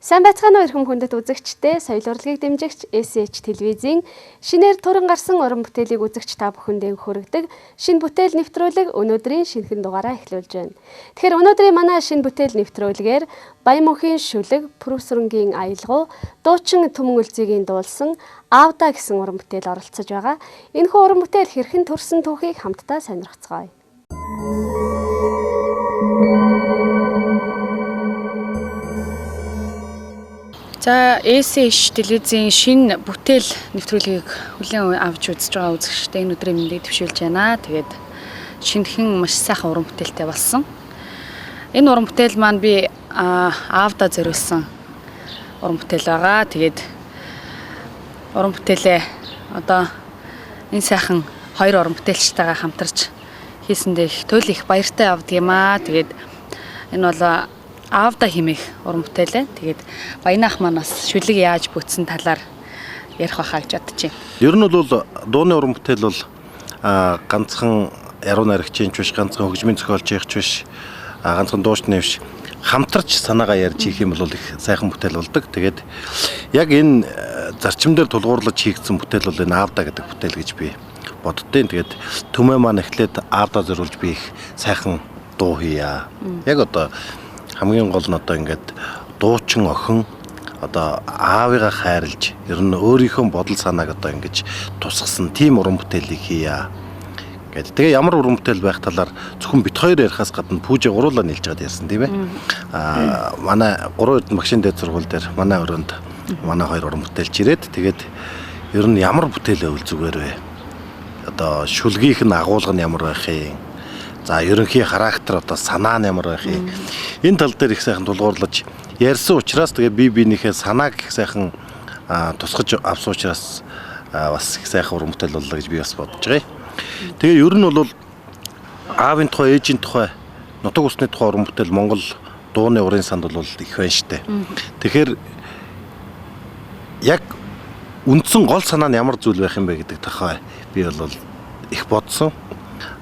Сайн байцгаана уу эрхэм хүндэт үзэгчдээ, соёл урлагийг дэмжигч SH телевизийн шинээр туран гарсан уран бүтээлийг үзэгч та бүхэндээ хүргэдэг шинэ бүтээл нэвтрүүлэг өнөөдрийн шинэхэн дугаараа эхлүүлж байна. Тэгэхээр өнөөдрийн манай шинэ бүтээл нэвтрүүлгээр Баянмөнхийн шүлэг, Пүрүсрэнгийн аялгау, дуучин Түмэн Үлзигийн дуулсан Аавда гэсэн уран бүтээл оролцож байгаа. Энэхүү уран бүтээл хэрхэн төрсөн түүхийг хамтдаа сонирхцгаая. За SH телевизийн шинэ бүтээл нэвтрүүлгийг хүлээн авч үзэж байгаа үзэгчдээ энэ өдрийн мэндийг төвшүүлж байна. Тэгээд шинэхэн маш сайхан уран бүтээлтэй болсон. Энэ уран бүтээл маань би аавда зориулсан уран бүтээл байгаа. Тэгээд уран бүтээлээ одоо энэ сайхан хоёр уран бүтээлчтэйгээ хамтарч хийсэндээ их туйл их баяртай авдаг юм аа. Тэгээд энэ бол Аавда хэмээх уран бүтээлээ. Тэгээд Баянах манаас шүлэг яаж бүтсэн талаар ярих байхаа гэж бодож байна. Ер нь бол дууны уран бүтээл бол ганцхан яруу найрагчийн ч биш, ганцхан хөгжмийн зохиолчийн ч биш, ганцхан дуучны биш, хамтарч санаагаа ярьж хийх юм бол их сайхан бүтээл болдог. Тэгээд яг энэ зарчим дээр тулгуурлаж хийгдсэн бүтээл бол энэ Аавда гэдэг бүтээл гэж би боддtiin. Тэгээд Түмэн маань эхлээд Аавда зориулж би их сайхан дуу хийя. Яг одоо хамгийн гол нь одоо ингээд дуучин охин одоо аавыгаа хайрлж ер нь өөрийнхөө бодол санааг одоо ингэж тусгасан тийм уран бүтээлийг хийя гэдэг. Тэгээ ямар уран бүтээл байх талаар зөвхөн бит хоёр ярихаас гадна пүүжи гуруулаа нийлж гад ярьсан тийм ээ. Манай 3 эрдэнэ багшийн дээд сургууль дээр манай өрөөнд манай хоёр уран бүтээлч ирээд тэгээд ер нь ямар бүтээлээ үл зүгээр вэ? Одоо шүлгийнх нь агуулга нь ямар байх юм? За ерөнхий характер одоо санаа нь ямар байх юм? Энэ тал дээр их сайхан тулгуурлаж ярьсан учраас тэгээ би биенийхээ санааг их сайхан тусгаж авсан учраас бас их сайхан уран бүтээл боллоо гэж би бас бодож байгаа. Тэгээ ер нь бол аавын тухай, ээжийн тухай, нутаг усны тухай уран бүтээл Монгол дууны урын санд бол их байна штэ. Тэгэхээр яг үндсэн гол санаа нь ямар зүйл байх юм бэ гэдэг тухай би бол их бодсон.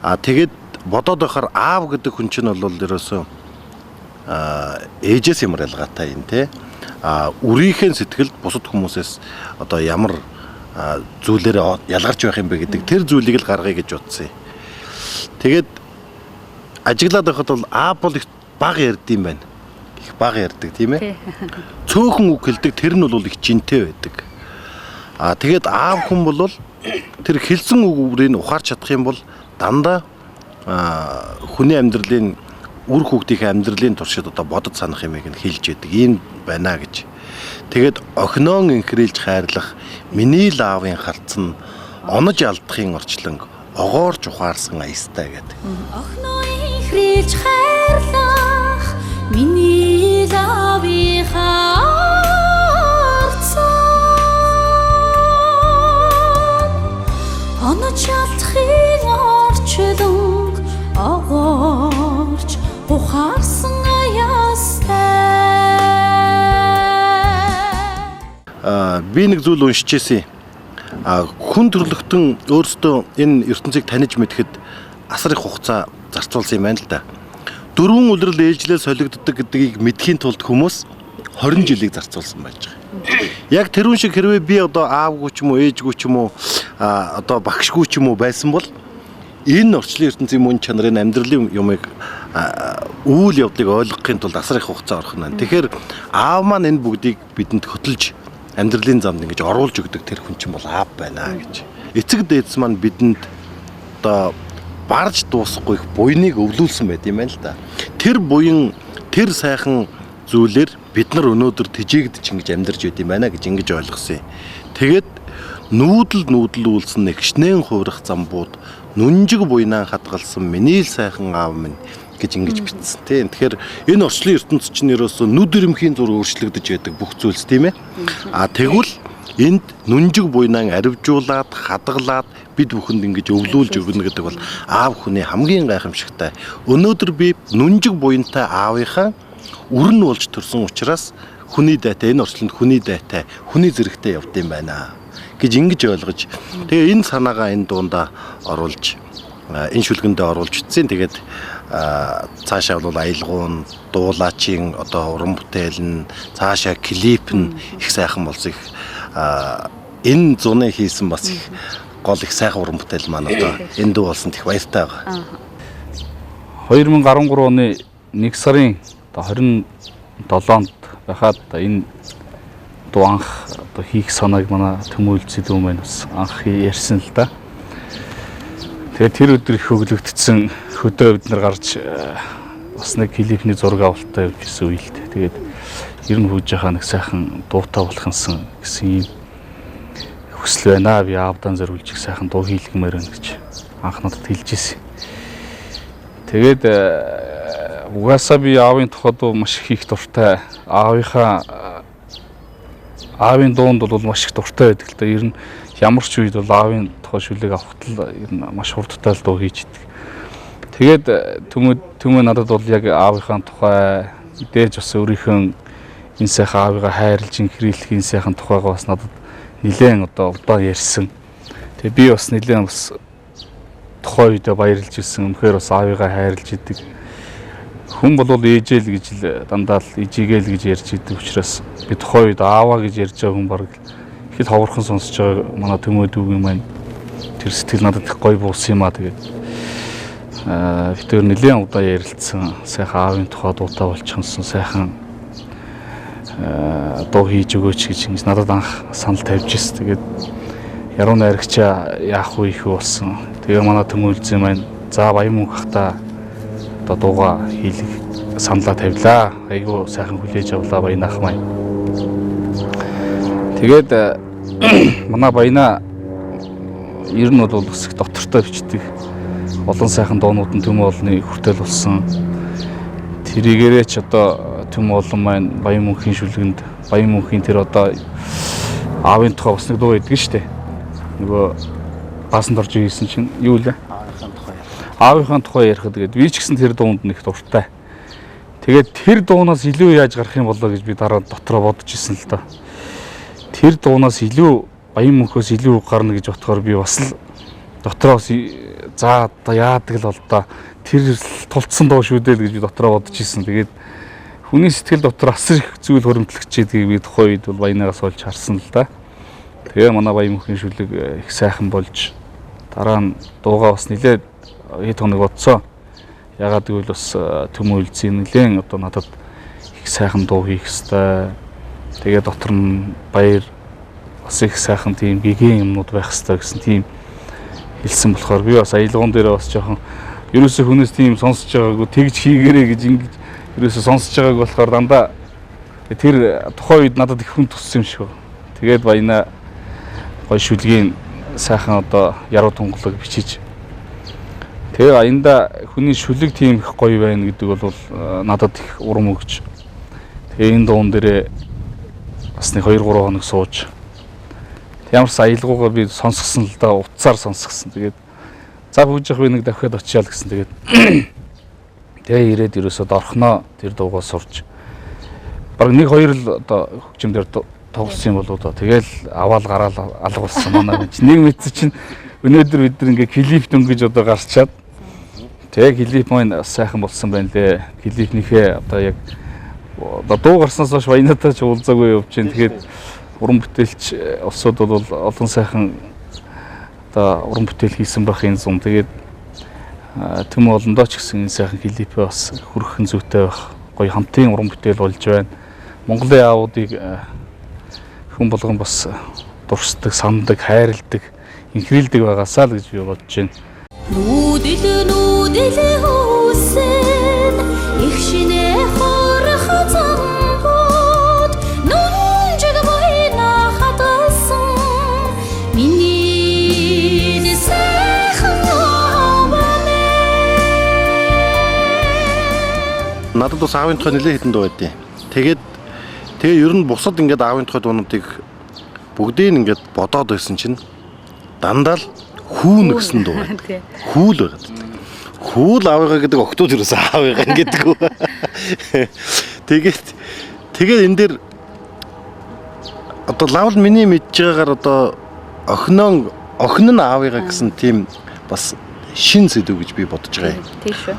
Тэгээд бодоод байхаар аав гэдэг хүн чинь бол ерөөсөө ээжээс ямар ялгаатай юм те. Үрийнхээ сэтгэлд бусад хүмүүсээс одоо ямар зүйлээр ялгарч байх юм бэ гэдэг тэр зүйлийг л гаргая гэж бодсон юм. Тэгээд ажиглаад байхад бол аав бол их бага ярьдсан байна. Их бага ярьдаг тийм ээ. Цөөхөн үг хэлдэг, тэр нь бол их жинтэй байдаг. Тэгээд аав хүн бол тэр хэлсэн үгүүрийг ухаарч чадах юм бол дандаа хүний амьдралын үр хүүхдийн амьдралын туршид одоо бодож санах юмыг нь хэлж яадаг юм байна гэж. Тэгээд охиноон инхрээлж хайрлах миний л аавын харцсан онож алдахын орчлон огоорч ухаарсан аястай гэдэг. Охиноо инхрээлж хайрлах миний л аавын харцсан онож алдахын орчлон огоорч ухаарсан аястай. Би нэг зүйл уншижсэн. Хүн төрлөختөн өөрсдөө энэ ертөнцийг таних мэдэхэд асар их хугацаа зарцуулсан юм байна л да. 4 үлрэл ээлжлэл солигддог гэдгийг мэдхийн тулд хүмүүс 20 жилийг зарцуулсан байж байгаа. Яг тэрүүн шиг хэрвээ би одоо аавгүй ч юм уу, ээжгүй ч юм уу, одоо багшгүй ч юм уу байсан бол энэ орчлон ертөнцийн мөн чанарын амьдралын юмыг үйл явдлыг ойлгохын тулд асар их хугацаа орох нь. Тэгэхээр аав маань энэ бүгдийг бидэнд хөтлж амьдралын замд ингэж оруулж өгдөг тэр хүн чинь бол аав байна гэж. Эцэг дээдс маань бидэнд одоо барж дуусахгүй их буйныг өвлүүлсэн байт юм байна л да. Тэр буян, тэр сайхан зүйлээр бид нар өнөөдөр тижээгдэж ингэж амьдарч байт юм байна гэж ингэж ойлгосон юм. Тэгээд нүүдэл үйлсэн нэгшнэн хувирах замбууд нүнжиг буйнаа хадгалсан миний л сайхан аав минь гэж ингэж бичсэн тийм. Тэгэхээр энэ орчлон ертөнц чинь ерөөсөө нүд ирэмхийн зур өөрчлөгдөж байдаг бүх зүйлс тийм ээ. Тэгвэл энд нүнжиг буйнаа аривжуулаад хадгалаад бид бүхэнд ингэж өвлүүлж өгнө гэдэг бол аав хүний хамгийн гайхамшигтай. Өнөөдөр би нүнжиг буянтай аавынхаа үрэн болж төрсөн учраас хүний дайтай, энэ орчлонд хүний дайтай, хүний зэрэгтэй явд юм байна гэж ингэж ойлгож тэгээ энэ санаагаа энэ дундаа оруулж энэ шүлгэндээ оруулж утсан. Тэгээд цаашаа бол аялгуун, дуулаачийн одоо уран бүтээл нь, цаашаа клип нь их сайхан болсон. Энэ зуны хийсэн бас их гол их сайхан уран бүтээл маань одоо энэ дүү болсон их баяртай байгаа. 2013 оны 1 сарын 27-нд байхад энэ дуу анх одоо хийх санааг манай Төмөөлцөд юм байна бас анх ярьсан л да. Тэгээд тэр өдөр их хөглөгдсөн хөдөө бид нар гарч бас нэг клипний зураг авалтаа явж исэн үе л дээ. Тэгээд ер нь хүйж яхаа нэг сайхан дуутай болох юмсан гэсэн юм хүсэл байна. Би аавдан зориулж их сайхан дуу хийлгэмээр байна гэж анх надад хэлж ирсэн. Тэгээд угаасаа би аавын тухайд маш их дуртай. Аавын дуунд бол маш их дуртай байдаг л да. Ер нь ямар ч үед бол аавын тухай шүлэг авахт л ер нь маш хурдтай дуу хийждэг. Тэгээд түмээ надад бол яг аавынхаа тухай дээж бас өөрийнхөө энэ сайхан аавыгаа хайрлж инхрийлэх энэ сайхан тухайгаа бас надад нэлээд одоо удаан ярьсан. Тэгээд би бас нэлээд бас тухай үедээ баярлж ирсэн. Үнэхээр бас аавыгаа хайрлж идэг. Хүн бол ээжээл гэж л дандаа л ижигээл гэж ярьж идэг учраас би тухай үед ааваа гэж ярьж байгаа хүн баг их л ховорхон сонсож байгаа манай Төмөөдүүгийн маань тэр сэтгэл надад их гоё буусан юм аа. Тэгээд тэр нэлээд удаа ярилцсан сайхан аавын тухай дуутай болчихсон сайхан дуу хийж өгөөч гэж надад анх санал тавьж ирсэн. Тэгээд яруу найрагчаа яах вэ их болсон. Тэгээ манай Төмөөлцөө маань за баян мөнх хата одоо дууга хийлэх саналаа тавилаа. Айгуу сайхан хүлээж авлаа баян ах маань. Тэгээд манай баянаа ер нь бол өсөх дотортой бичдэг олон сайхан дуунууд нь Төмөө олны хүртэл болсон. Тэрийгээрээ ч одоо Төмөө олон маань баян мөнхийн шүлгэнд баян мөнхийн тэр одоо аавын тухай бас нэг дуу байдаг шүү дээ. Нөгөө баасанд орж ирсэн чинь юу лээ? Аавынхаа тухай ярихад тэгээд би ч гэсэн тэр дуунд нэг дуртай. Тэгээд тэр дуунаас илүү яаж гарах юм болоо гэж би дараа дотроо бодож исэн л доо. Тэр дуунаас илүү баян мөнхөөс илүү гарна гэж бодохоор би бас л дотроос за одоо яадаг л бол доо тэр тулцсан дуу шүү дээ гэж би дотроо бодож исэн. Тэгээд хүний сэтгэл дотор асар их зүйл хөрөмтлөгчээдгийг би тухайн үед бол баянаас олж харсан л да. Тэгээ манай баян мөнхийн шүлэг их сайхан болж дараа нь дуугаа бас нэлээд хэд хоног бодсон. Ягаад гэвэл бас Төмөөлцийн нэлээд одоо надад их сайхан дуу хийх хэвээр. Тэгээ дотор нь баяр бас их сайхан тийм гэгэн юмнууд байх хэвээр гэсэн тийм хэлсэн болохоор би бас аялгуун дээр бас жоохон ерөөсөө хүнээс тийм сонсож байгаагүй тэгж хийгэрээ гэж ингэж ерөөсөө сонсож байгааг болохоор дандаа тэр тухайн үед надад их хүн туссан юм шиг. Тэгээд баянаа гоё шүлгийн сайхан одоо яруу тунгалаг бичиж. Тэгээ аянда хүний шүлэг тийм их гоё байна гэдэг бол надад их урам өгч. Тэгээ энэ дуун дээрээ бас нэг 2-3 хоног сууж. Ямар ч аялгуугаа би сонсгосон л да утсаар сонсгосон. Тэгээд за хөөж явах би нэг давхиад очиал гэсэн. Тэгээд тэгээ ирээд ерөөсөд орхноо тэр дуугаа сурч. Бараг 1-2 л одоо хөгжимдөр тоглосон юм болоо да. Тэгэл аваал гараал алга болсон манай чинь. Нэг мэдсэн чинь өнөөдөр бид нар ингээ клип дөнгөж одоо гарчаад тэгээ клип маань сайхан болсон байна лээ. Клипнийхээ одоо яг одоо дуу гарснаас хойш баянатаа ч уулзаагүй явж байна. Тэгээд уран бүтээлч улсууд бол олон сайхан одоо уран бүтээл хийсэн байх энэ зам. Тэгээд Төмөө олондоо ч гэсэн энэ сайхан клипээ бас хүрхэн зүйтэй байх. Гоё хамтын уран бүтээл болж байна. Монголын аавуудыг хүн болгон бас дурсдаг, сандаг, хайрладаг, инхрийлдэг байгаасаа л гэж би бодож байна. Нүүдэл хүсэн их шинэ хорох замбууд нүнжиг баяна хатсан миний сайхан аваа. Надад бас аавын тухай нэлээд хэдэн дуу байдیں۔ Тэгээ ер нь бусад ингээд аавын тухай дуунуудыг бүгдийг ингээд бодоод байсан чинь дандаа л хүүн гэсэн дуу байна. Хүүл байгаад. Хүүл аавыгаа гэдэг октод юусэн аавыгаа гэдэг үү. Тэгээд энэ дээр одоо лавл миний мэдж байгаагаар одоо охин нь аавыгаа гэсэн тийм бас шин сэдв гэж би бодож байгаа юм. Тийм шүү.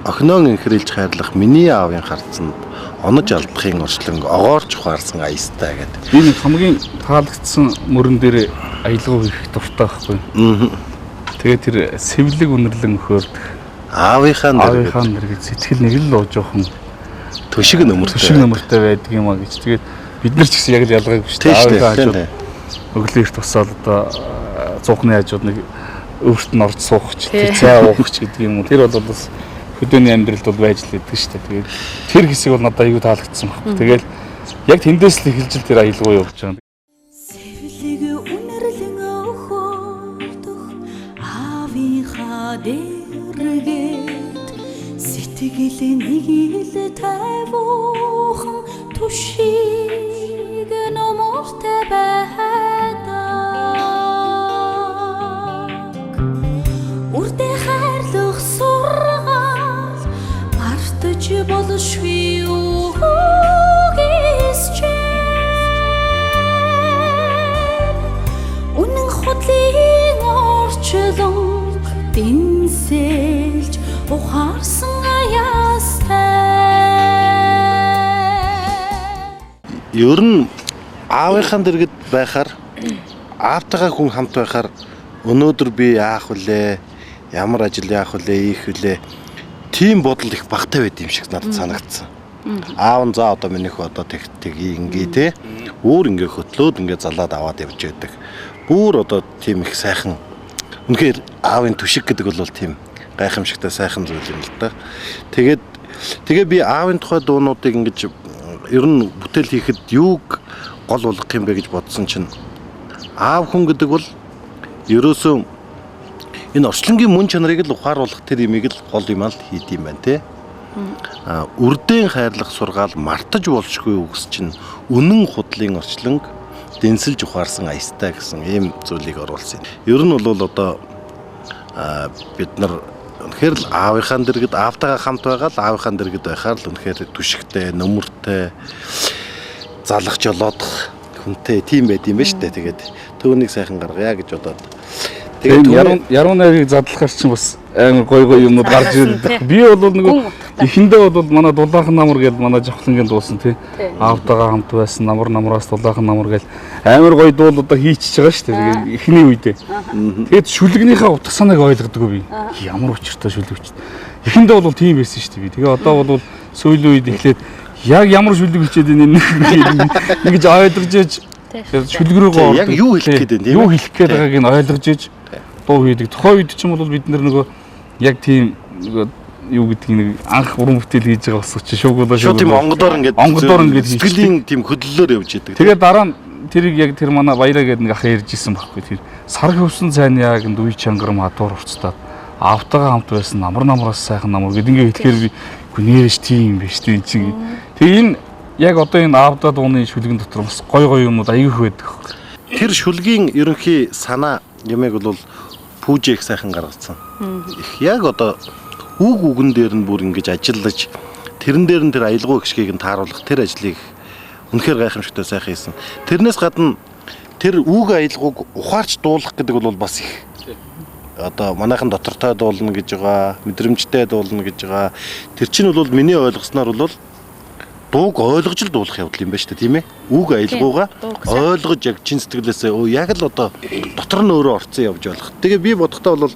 Охиноо инхрэлж хайрлах миний аавын харцанд онож алдахын орчлон огоорч ухаарсан аястай гэдэг. Би нэг хамгийн таалагдсан мөрөн дээр аялгаа хийх дуртай байхгүй. Тэгээд тэр сэвлэг үнэрлэн өхөөрдөх Аавынхаа нэр сэтгэл нэг л лоо жоохон төшиг нөмөртэй байдаг юм а гэж. Тэгээд бид нар ч гэсэн яг л ялгаагүй шүү дээ. Аавынхаа хажууд өглөө эрт тусаад одоо цуухны хажууд нэг өвөрт нь орж суух ч тэр цай уух ч гэдэг юм уу. Тэр бол бас хөдөөний амьдралд бол байж л байдаг шүү дээ. Тэгээд тэр хэсэг бол надад аюу таалагдсан байхгүй. Тэгээд яг тэндээс л эхэлж тэр аялгаа явуулж байгаа. Сэвлэг үнэрлэн өхөөрдөх аавынхаа дэргэд сэтгэл нэг ил тайвуухан түшиг номортой байдаг. Үрдэ хайрлах сургаал мартаж болшгүй үгээс үнэн худлын орчлон дэнсэлж ухаарсан аяастай. Ер нь аавынхаа дэргэд байхаар аавтайгаа хүн хамт байхаар өнөөдөр би яах вүлээ, ямар ажил яах вүлээ, ийх вүлээ. Тийм бодол их багтаа байд юм шиг надад санагдсан. Аав нь за одоо минийх одоо тэг ингээ те. Өөр ингээ хөтлөөд ингээ залаад аваад явж байдаг. Бүр одоо тийм их сайхан. Үнэхээр аавын түшиг гэдэг бол тийм гайхамшигтай сайхан зүйл юм л да. Тэгээ би аавын тухай дуунуудыг ингэж ер нь бүтээл хийхэд юуг гол болгох юм бэ гэж бодсон чинь аав хүн гэдэг бол ерөөсөө энэ орчлонгийн мөн чанарыг л ухааруулах тэр имийг л гол юм аа л хийд юм байна те. Үрдэн хайрлах сургаал мартаж болшгүй үгс чинь үнэн худлын орчлонг дэнсэлж ухаарсан аястай гэсэн ийм зүйлийг оруулсан. Ер нь бол одоо бид нар үнэхээр л аавынхаа дэргэд аавтайгаа хамт байгаа л аавынхаа дэргэд байхаар л үнэхээр түшигтэй, нөмөртэй, залах жолоодох хүнтэй тийм байд юм ба штэ. Тэгээд түүнийг сайхан гаргая гэж бодоод. Тэгээд яруу найрыг задлахаар чинь бас амар гой юмнууд гарч ирдэг. Би бол нэг эхэндээ бол манай дулаахан намар гэдэг манай жавхлангийн дуусан тий. Аавтайгаа хамт байсан намраас дулаахан намар гэл амар гой дуул одоо хийчихэж байгаа шүү дээ. Тэгээд эхний үедээ. Тэгээд шүлгнийхээ утга санааг ойлгодгоо би. Ямар учиртай шүлгвч. Эхэндээ бол тийм байсан шүү дээ би. Тэгээ одоо бол сүүлийн үед эхлээд яг ямар шүлэг хичээд ингэж ойлгож ээж шүлэг рүүгээ яг юу хэлэх гээд байна. Юу хэлэх гээд байгааг нь ойлгож ээж дуу хийдэг. Тухайн үед ч юм бол бид нөгөө яг тийм юу гэдгийг нэг анх уран бүтээл хийж байгаа бас учраас шуугуулаа шууд тийм онгодоор ингээд сэтгэлийн тийм хөдлөлөөр явж идэг. Тэгээд дараа нь тэрийг яг тэр манай баяраа гэдэг нэг ах ярьж исэн байхгүй тэр сар хөвсөн цайны яг дүй чангарам хатуур урцтаад аавтайгаа хамт байсан намраас сайхан намар гэдэг ингээд хэлэхээр би гүнээш тийм биш тийм чинь. Тэгээ энэ яг одоо энэ аавдаа дууны шүлгэн дотор бас гой юмуд аяг их байдаг. Тэр шүлгийн ерөнхий санаа ямиг бол пүүжээх сайхан гаргацсан. Их яг одоо үгэн дээр нь бүр ингэж ажиллаж тэрэн дээр нь тэр аялгау гიშгийг нь тааруулах тэр ажлыг үнэхээр гайхамшигтай сайхан хийсэн. Тэрнээс гадна тэр үг аялгауг ухаарч дуулах гэдэг бол бас их одоо манайхан дотортой дуулна гэж байгаа, мэдрэмжтэй дуулна гэж байгаа. Тэр чинь бол миний ойлгосноор бол дууг ойлгож л дуулах явдал юм байна шүү дээ, тийм ээ. Үг аялгаугаа ойлгож яг чин сэтгэлээсээ яг л одоо дотор нь өөрөө орцсон явж болох. Тэгээ би бодохдоо бол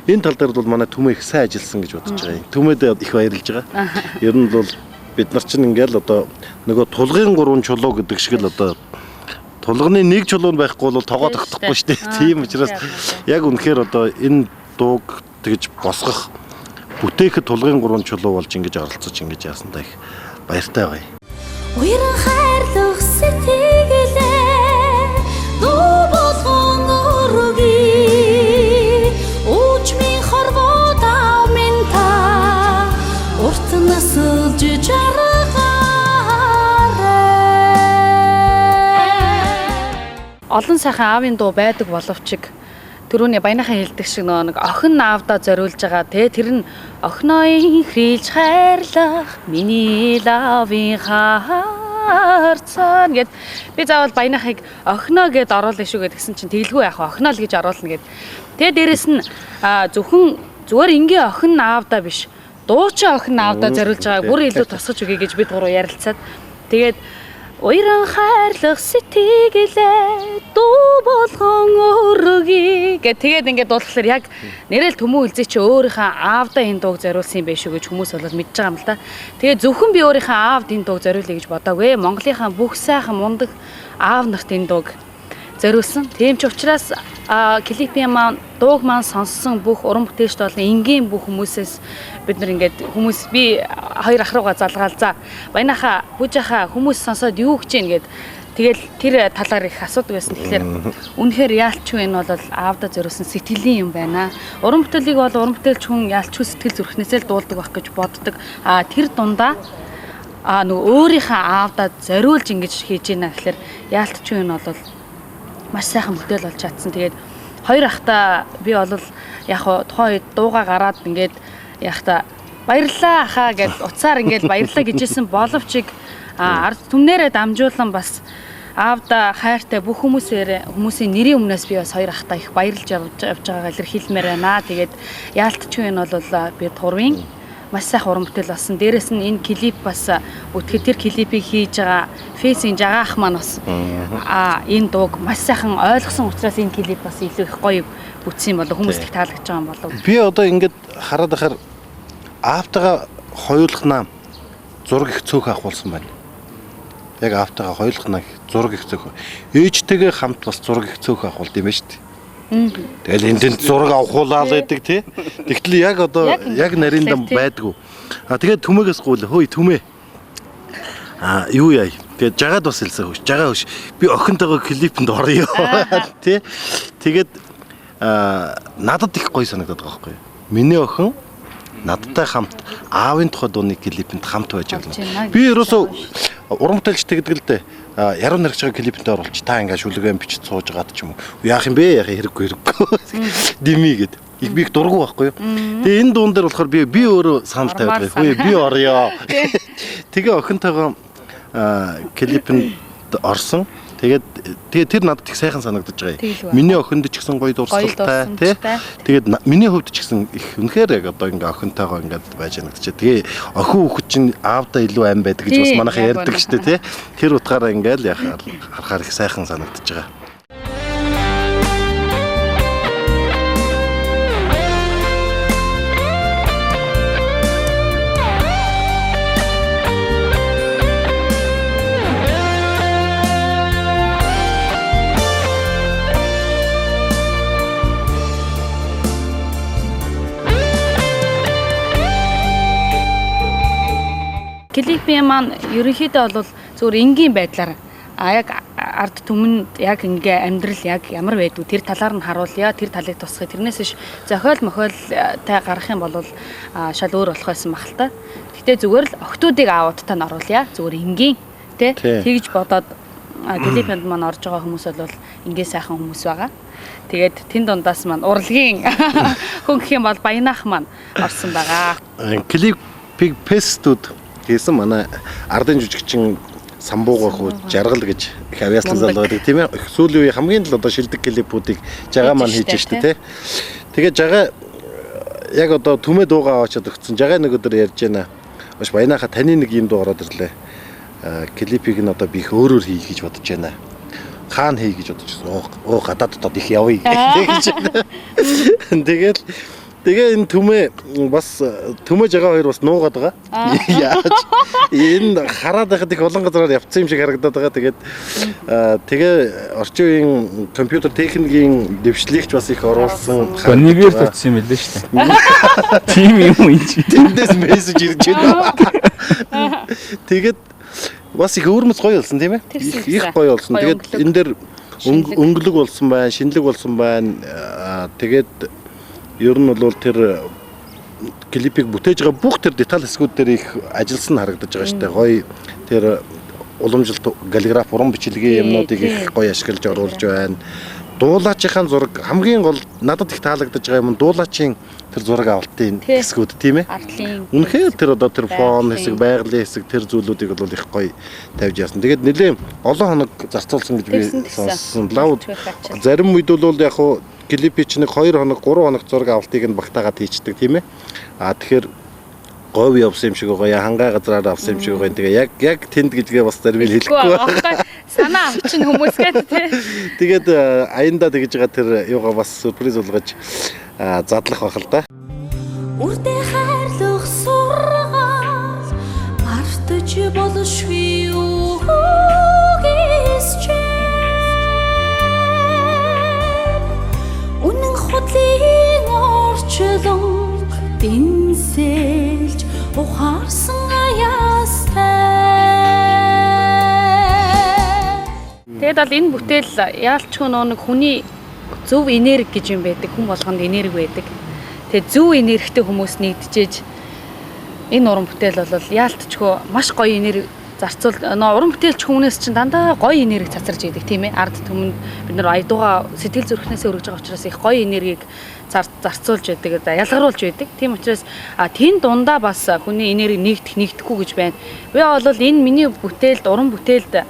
энэ тал дээр бол манай Түмээ их сайн ажилласан гэж бодож байгаа юм. Түмээд их баярлж байгаа. Ер нь бол бид нар чинь ингээл одоо нөгөө тулгын 3 чулуу гэдэг шиг л одоо тулганы нэг чулуу байхгүй бол тогоо тогтохгүй шүү дээ. Тийм учраас яг үнэхээр одоо энэ дууг тэгж босгох бүтээхэд тулгын 3 чулуу болж ингэж оролцож ингэж яасандаа их баяртай байгаа. Уяран хайрлах сэтгэлээ дуу болгон өргөе Үчмийн хорвоо тав минь та урт насалж жаргаарай. Олон сайхан аавын дуу байдаг боловч түрүүний баяныхаа хэлдэг шиг нэг охин аавдаа зориулж байгаа те тэр нь охиноо хрийлж хайрлах миний лавынхаа харцаар гэд би заавал баянахыг охиноо гэд оруулах шүү гэдгсэн чинь тэглгүй яах вэ? Охиноо л гэж оруулна гэд. Тэгээ дээрэс нь зөвхөн зүгээр ингийн охин аавдаа биш. Дуучин охин аавдаа зориулж байгааг бүр илүү тусгаж өгье гэж бид гурав ярилцаад тэгээд уйран хайрлах сэтгэлээ дуу болгон өргөе гэх тэгээд ингээд дуулахлаар яг нэрэл төмөө үлзээ чи өөрийнхөө аавдаа энэ дууг зориулсан юм биш үү гэж хүмүүс бол мэдж байгаа юм л да. Тэгээд зөвхөн би өөрийнхөө аавд энэ дууг зориулъя гэж бодоагүй. Монголынхаа бүх сайхан мундаг аав нарт энэ дууг зориулсан. Тийм ч учраас клипийн маань дууг маань сонссон бүх уран бүтээлчд болон энгийн бүх хүмүүсээс бид нар ингээд хүмүүс би хоёр ах руугаа залгаал за баянаха бүжаха хүмүүс сонсоод юу гэж юм гээд тэгэл тэр талаар их асуудаг байсан. Тэгэхээр үнэхээр яалч вэ энэ бол аавда зориулсан сэтгэлийн юм байна. Уран бүтээлийг бол уран бүтээлч хүн яалч сэтгэл зүрхнээсээ л дуулдаг байх гэж боддог. Тэр дундаа нөгөө өөрийнхөө аавда зориулж ингэж хийж ийна гэхээр яалч вэ энэ бол маш сайхан бүтээл болж чадсан. Тэгээд хоёр ахта би бол яг тухайн үед дууга гараад ингээд яхта баярлаа хаа гэд уцаар ингээд баярлаа гэжсэн боловч ард түмнэрээ дамжуулан бас аавда хайртай бүх хүмүүсийн нэрийн өмнөөс би бас хоёр ахта их баярлж явж байгаагаа илэрхийлмээр байна. Тэгээд яалтч вэ энэ бол би турвын маш сайхан уран бүтээл болсон. Дээрээс нь энэ клип бас өтгөө тэр клипийг хийж байгаа фейсийн жагаах маань бас энэ дууг маш сайхан ойлгосон учраас энэ клип бас илүү их гоё бүтсэн болов хүмүүст их таалагдж байгаа юм болов. Би одоо ингээд хараад байхаар аавтайгаа хоёулахнаа зураг их цөөх авахулсан байна. Яг аавтайгаа хоёулахнаа зураг их цөөх. Ээжтэйгээ хамт бас зураг их цөөх авахулд юм байна шүү дээ. Тэгэл энд зураг авахуулаад байдаг тий. Тэгтэл яг одоо яг нарийн дам байдгүй. Тэгээд түмээгээс гуйл хөөе түмээ. Юу яа. Тэгээд жагаад бас хэлсэн хөөш. Жагаа хөөш. Би охинтойгоо клипэнд орё тий. Тэгээд надад их гоё санагдаад байгаа байхгүй юу? Миний охин надтай хамт аавын тухай дууны клипэнд хамт байж байгаа. Би ерөөсөө уран бүтээлчтэй гэдэг л дээ. Яруу наригч байгаа клипэнд оруулж та ингээ шүлгэн бичиж сууж гаад ч юм уу. Яах юм бэ? Яах хэрэггүй. Дими гэд. Би их дургу байхгүй юу? Тэгээ энэ дуун дээр болохоор би өөрөө санал тавиад байгаа. Хөөе би орё. Тэгээ охинтойгоо клипэнд орсон. Тэгээд тэр надад их сайхан санагдаж байгаа юм. Миний охинд ч гэсэн гоё дурсгалтай тий. Тэгээд миний хувьд ч гэсэн их үнэхээр яг одоо ингээ охинтойгоо ингээд байж санагдчих. Тэгээ охин хүүхэд чинь аавдаа илүү ам байдаг гэж бас манайхан ярьдаг шүү дээ тий. Тэр утгаараа ингээл харахаар их сайхан санагдаж байгаа. Клипийн маань ерөнхийдөө бол зөвхөн энгийн байдлаар яг ард түмэнд яг ингээ амьдрал яг ямар байдгүй тэр талаар нь харуулъя, тэр талыг тусгая. Тэрнээс биш зохиол мохиолтай гарах юм бол шал өөр болох байсан баг л та. Гэтэ зүгээр л охтуудыг аавуудтай нь оруулъя. Зүгээр энгийн тий тэгж бодоод клипэнд маань орж байгаа хүмүүс бол ингээ сайхан хүмүүс байгаа. Тэгээд тэн дундаас маань урлагийн хүн гэх юм бол баянах маань орсон байгаа. Клипийг пестүүд хийсэн манай ардын жүжигчин самбуугаар хуу жаргал гэж их авьяаслан залгаадаг тийм ээ. Сүүлийн үе хамгийн л одоо шилдэг клипүүдийг жагаа маань хийж штэ тий. Тэгээд жагаа яг одоо түмээ дуугаа аваачаад өгсөн. Жагаа нэг өдөр ярьж байна. Маш баянаха таны нэг юм дуу ороод ирлээ. Клипийг нь одоо би их өөрөөр хий гэж бодож байна. Хаана хий гэж бодож байна. Оо гадаад дотоод их явъя гэж. Тэгээ энэ түмээ бас түмээ жагаа хоёр бас нуугаад байгаа. Яаж энэ хараад байхад их олон газараар явцсан юм шиг харагдаад байгаа. Тэгээ орчин үеийн компьютер техникийн дэвшлигч бас их оруулсан. Нэгээр татсан юм байлээ шүү дээ. Тим юм энэ чи. Тэндээс мессеж ирж байна. Тэгээд бас их өөрмөц гоё болсон тийм ээ. Их гоё болсон. Тэгээд энэ дээр өнгөлөг болсон байна, шинэлэг болсон байна. Тэгээд ер нь бол тэр клипийг бүтээж байгаа бүх тэр деталь хэсгүүд дээр их ажилласан харагдаж байгаа шүү дээ. Гоё тэр уламжилт каллиграф уран бичлэгийн юмнуудыг их гоё ашиглаж оруулж байна. дуулаачийн зураг хамгийн гол надад их таалагдаж байгаа юм дуулаачийн тэр зураг авалтын хэсгүүд тийм ээ. Ардлын. Үнэхээр тэр одоо тэр фон хэсэг, байгалийн хэсэг тэр зүйлүүдийг бол их гоё тавьж яасан. Тэгээд нэлээд олон хоног зарцуулсан гэж би сонссон. Лауд зарим үед бол яг хуу клипий чинь 2 хоног, 3 хоног зураг авалтыг нь багтаагаад хийчдэг тийм ээ. Тэгэхээр говь явсан юм шиг байгаа, хангаа газраар авсан юм шиг байгаа. Тэгээ яг тэнд гэдгээ бас зарим нь хэлэхгүй байна. Санаа авчин хүмүүс гэдэг тий. Тэгээд аяндаа тэгж байгаа тэр юугаа бас сюрприз болгож задлах байх л да. Үрдэ хайрлах сургаал мартаж болшгүй үгээс үнэн худлын орчлон дэнсэлж ухаарсан аяастай. Тэгээд бол энэ бүтээл яалчгүй нэг хүний зөв энерги гэж юм байдаг. Хүн болгонд энерги байдаг. Тэгээд зөв энергитэй хүмүүс нэгдэжээж энэ уран бүтээл бол яалтчгүй маш гоё энерги зарцуул уран бүтээлч хүмүүнээс чинь дандаа гоё энерги цацарч идэг тийм ээ. Ард түмэнд бид нар аядууга сэтгэл зүрхнээсээ өргөж байгаа учраас их гоё энергийг зарцуулж байдаг. Ялгаруулж байдаг. Тийм учраас тэн дундаа бас хүний энерги нэгдэхгүй гэж байна. Би бол энэ миний бүтээлд уран бүтээлд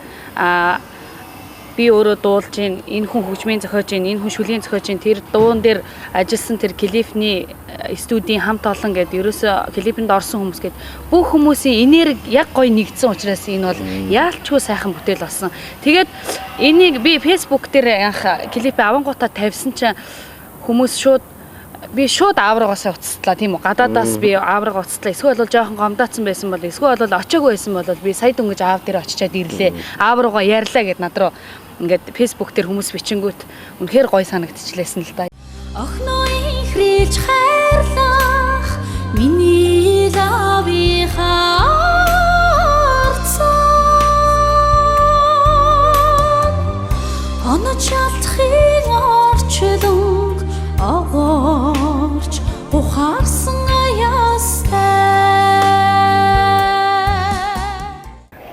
би өөрөө дуулж ийн энэ хүн хөгжмийн зохиож ийн энэ хүн шүлийн зохиож ийн тэр дуун дээр ажилласан тэр клипний студийн хамт олон гэдэг ерөөсө клипэнд орсон хүмүүс гэдэг бүх хүмүүсийн энерги яг гоё нэгдсэн учраас энэ бол яалчгүй сайхан бүтээл болсон. Тэгээд энийг би фэйсбુક дээр анх клипээ авангуудаа тавьсан чинь хүмүүс би шууд ааврагаас уцтлаа тийм үү гадаадаас би ааврагаа уцтлаа эсвэл бол жоохон гомдоцсон байсан бол эсвэл бол очоогүй байсан бол би сая дөнгөж аав дээр очичаад ирлээ ааврагаа ярьлаа гэд над руу ингээд фэйсбુક дээр хүмүүс бичингүүт үнэхээр гоё санагдчихлээсэн л да. Охноо ихрэлж хайрлах миний лави харцаа онож алдахын орчлон огоорч ухаарсан аяастай.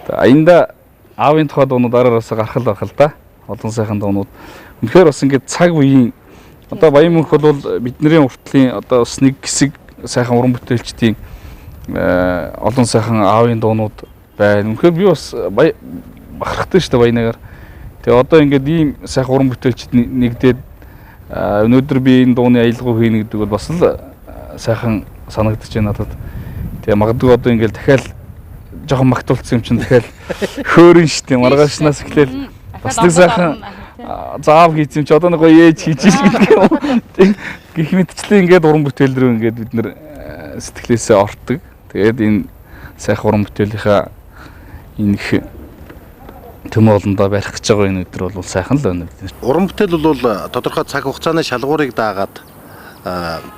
Аянда аавын тухай дуунууд араас гарах байх л да. Олон сайхан дуунууд. Үнэхээр бас ингээд цаг үеийн одоо Баян мөнх бол бидний уртлын одоо бас нэг хэсэг сайхан уран бүтээлчдийн олон сайхан аавын дуунууд байна. Үнэхээр би бас бахархтай шүү дээ Баянагаар. Тэгээ одоо ингээд ийм сайхан уран бүтээлчд нэгдээд өнөөдөр би энэ дууны аялгау хийнэ гэдэг бол бас л сайхан санагдаж байна надад. Тэгээ магадгүй одоо ингээд дахиад жоохон магтуулсан юм чинь дахиад хөөрөн штеп маргаашнаас эхлээл бас нэг сайхан заав хийсэн чи одоо нэг гоё ээж хийж гэдэг юм. Гэх мэтчлэн ингээд уран бүтээл рүү ингээд бид нэр сэтгэлээсээ ортог. Тэгээд энэ сайхан уран бүтээлийнхаа энэ их төмөө олондоо барих гэж байгаа энэ өдөр бол сайхан л байна. Уран бүтээл бол тодорхой цаг хугацааны шалгуурыг даагаад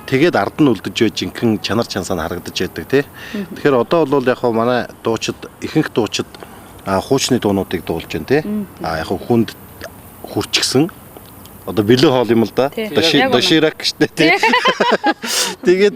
тэгээд ард нь үлдэж байж жинхэнэ чанар чансаа харагдаж байдаг тий. Тэгэхээр одоо бол яг хаа манай дуучид ихэнх дуучид хуучны дуунуудыг дуулж байна тий. Яг хүнд хүрчгсэн одоо бэлэн хоол юм л да. Доширак штэ тий. Тэгээд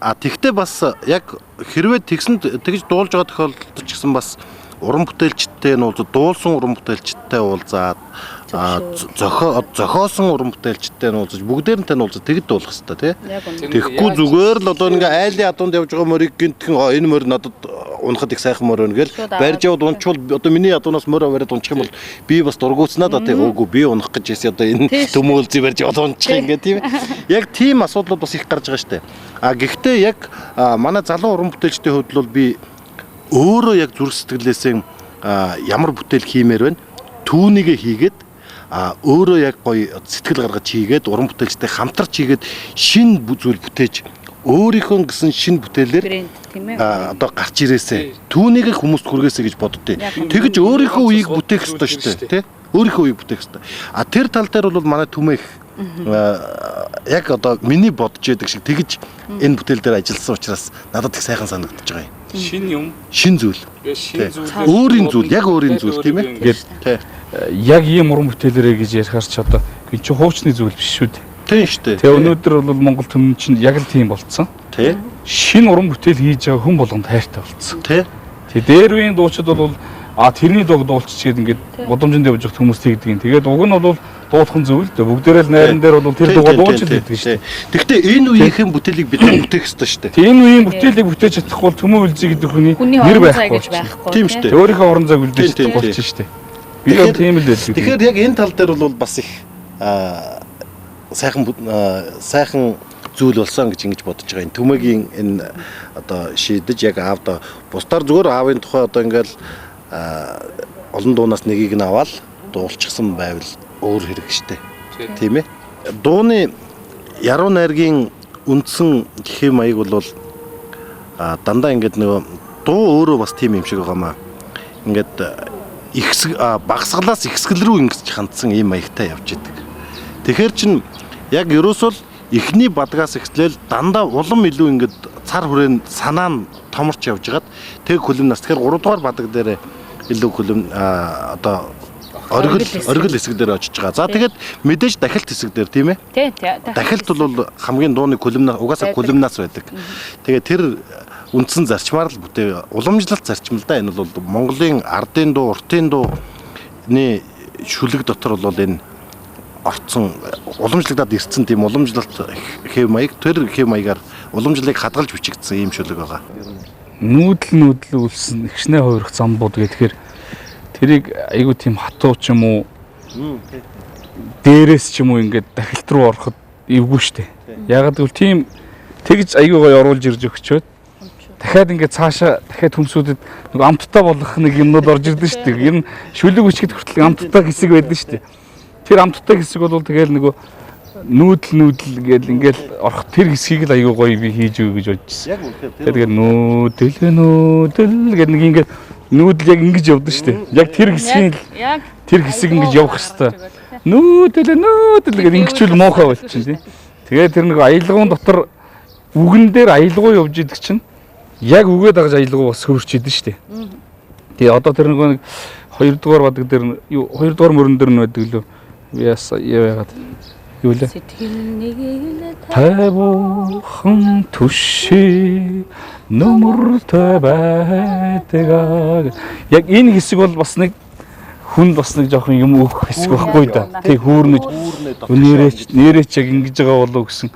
тэгтээ бас яг хэрвээ тэгж дуулж байгаа тохиолдолд ч гэсэн бас уран бүтээлчтэй нь дуулсан уран бүтээлчтэй уулзаад зохиосон уран бүтээлчтэй нь уулзаж бүгдээрнтэй нь уулзаж тэгэд дуулах хэрэгтэй тий. Тэгэхгүй зүгээр л одоо ингээ айлын адуунд явж байгаа морийг гинтхэн энэ морь надад унахад их сайхан морь байна гэл барьж яваад унчвал одоо миний адуунаас морь аваад унчих юм бол би бас дургуутснаа да тий. Үгүй би унах гэж ясэ одоо энэ төмөөлзий барьж яваад унчих ингээ тийм. Яг тийм асуудлууд бас их гарч байгаа штэ. Гэхдээ яг манай залуу уран бүтээлчдийн хувьд бол би өөрөө яг зүрх сэтгэлээсээ ямар бүтээл хиймээр байна. Түүнийгээ хийгээд өөрөө яг гоё сэтгэл гаргаж хийгээд уран бүтээлчтэй хамтарч хийгээд шин зүйл бүтээж өөрийнхөө гэсэн шин бүтээлээр одоо гарч ирээсэ. Түүнийгээ хүмүүст хүргээсэ гэж боддتي. Тэгэж өөрийнхөө үеийг бүтээх ёстой шүү дээ, тий? Өөрийнхөө үеийг бүтээх ёстой. Тэр тал дээр бол манай түмэх яг одоо миний бодож яадаг шиг тэгэж энэ бүтээл дээр ажилласан учраас надад их сайхан санагдаж байгаа юм. Шин юм. Шин зүйл. Өөрийн зүйл, яг өөрийн зүйл тийм ээ. Ингээд яг ийм уран бүтээлэрээ гэж ярихаар ч одоо энэ чи хуучны зүйл биш шүү дээ. Тийм шүү дээ. Тэгээ өнөөдөр бол Монгол түмэн чинь яг л тийм болцсон. Тий. Шин уран бүтээл хийж байгаа хүн болгонд хайртай болцсон. Тий. Тэгээ дээр үеийн дуучид бол тэрний дууг дуулчих гээд ингээд удамжинд явж байгаа хүмүүс тэгдэг юм. Тэгээд уг нь бол дуулах нь зөв л дээ. Бүгдээрээ л найран дээр бол тэр дууг дуулж байдаг шүү дээ. Гэхдээ энэ үеийнхэн бүтээлийг бид бүтээх ёстой шүү дээ. Энэ үеийн бүтээлийг бүтээж чадахгүй бол Төмөн Үлзий гэдэг хүний нэр байхгүй. Тийм шүү дээ. Өөрийнхөө орон зайг үлдээж болчих шүү дээ. Би бол тийм л байлгүй. Тэгэхээр яг энэ тал дээр бол бас их сайхан зүйл болсон гэж ингэж бодож байгаа. Энэ Төмөгийн энэ одоо шийдэж яг аавда бусдаар зүгээр аавын тухай одоо ингээл олон дуунаас нэгийг нь аваад дуулчихсан байвал өөр хэрэг штэ. Тийм ээ. Дууны яруу найргийн үндсэн гэх маяг бол дандаа ингээд нөгөө дуу өөрөө бас тийм юм шиг байгаамаа. Ингээд багсгалаас ихсгэл рүү ингэж хандсан ийм маягтай явж идэг. Тэгэхээр чин яг ерөөсөө эхний бадгаас эхлээл дандаа улам илүү ингээд цар хүрээнд санаа нь томорч явж хагаад тэг хөлөм нас. Тэгэхээр 3 дугаар бадаг дээр илүү хөлөм одоо оргил хэсэг дээр очиж байгаа. За тэгээд мэдээж дахилт хэсэг дээр тийм ээ. Тий. Дахилт бол хамгийн дууны хөлөмнаас угаасаа хөлөмнаас байдаг. Тэгээд тэр үндсэн зарчмаар л бүтээ уламжлалт зарчим л да. Энэ бол Монголын ардын дуу, уртын дууны шүлэг дотор бол энэ орцсон уламжлагдаад ирсэн тийм уламжлалт хэв маяг тэр хэв маягаар уламжлалыг хадгалж бичигдсэн ийм шүлэг байгаа. Нүүдэл үлсэн ихшнээ хувирах замбууд гэхээр тэрийг айгуу тийм хатуу ч юм уу дээрээс ч юм уу ингээд дахилт руу ороход эвгүй штэ. Ягаад гэвэл тийм тэгж айгуу гоё оруулж ирж өгчөөд дахиад ингээд цаашаа дахиад хүмсүүдэд нэг амттай болох нэг юмнууд орж ирдэ штэ. Ер нь шүлэг үчгэд хүртэл амттай хэсэг байдаг штэ. Тэр амттай хэсэг бол тэгэл нөгөө нүүдэл гэл ингээл орох тэр хэсгийг л аягүй гоё би хийж өгье гэж бодчихсон. Тэгээд нүүдэл гэл нэг ингээд нүүдэл яг ингэж явдаг шүү дээ. Яг тэр хэсэг ингэж явах хэвээр. Нүүдэл гэл ингэчүүл муухай болчихно тий. Тэгээд тэр нэг аялгуун дотор үгэн дээр аялгуу явж идэг чинь яг үгээ дагаж аялгуу бас хөрч идэг шүү дээ. Тэгээ одоо тэр нэг 2 дугаар бадаг дээр 2 дугаар мөрөн дээр нь байдаг лөө. Яагаад юу лээ? Сэтгэл нэгийг тавуухан түши нөмөртэй байдаг. Яг энэ хэсэг бол бас нэг хүн бас нэг жоохон юм өөх хэсэг байхгүй да. Тэг хүүрнэж нэрээч яг ингэж байгаа болов гэсэн.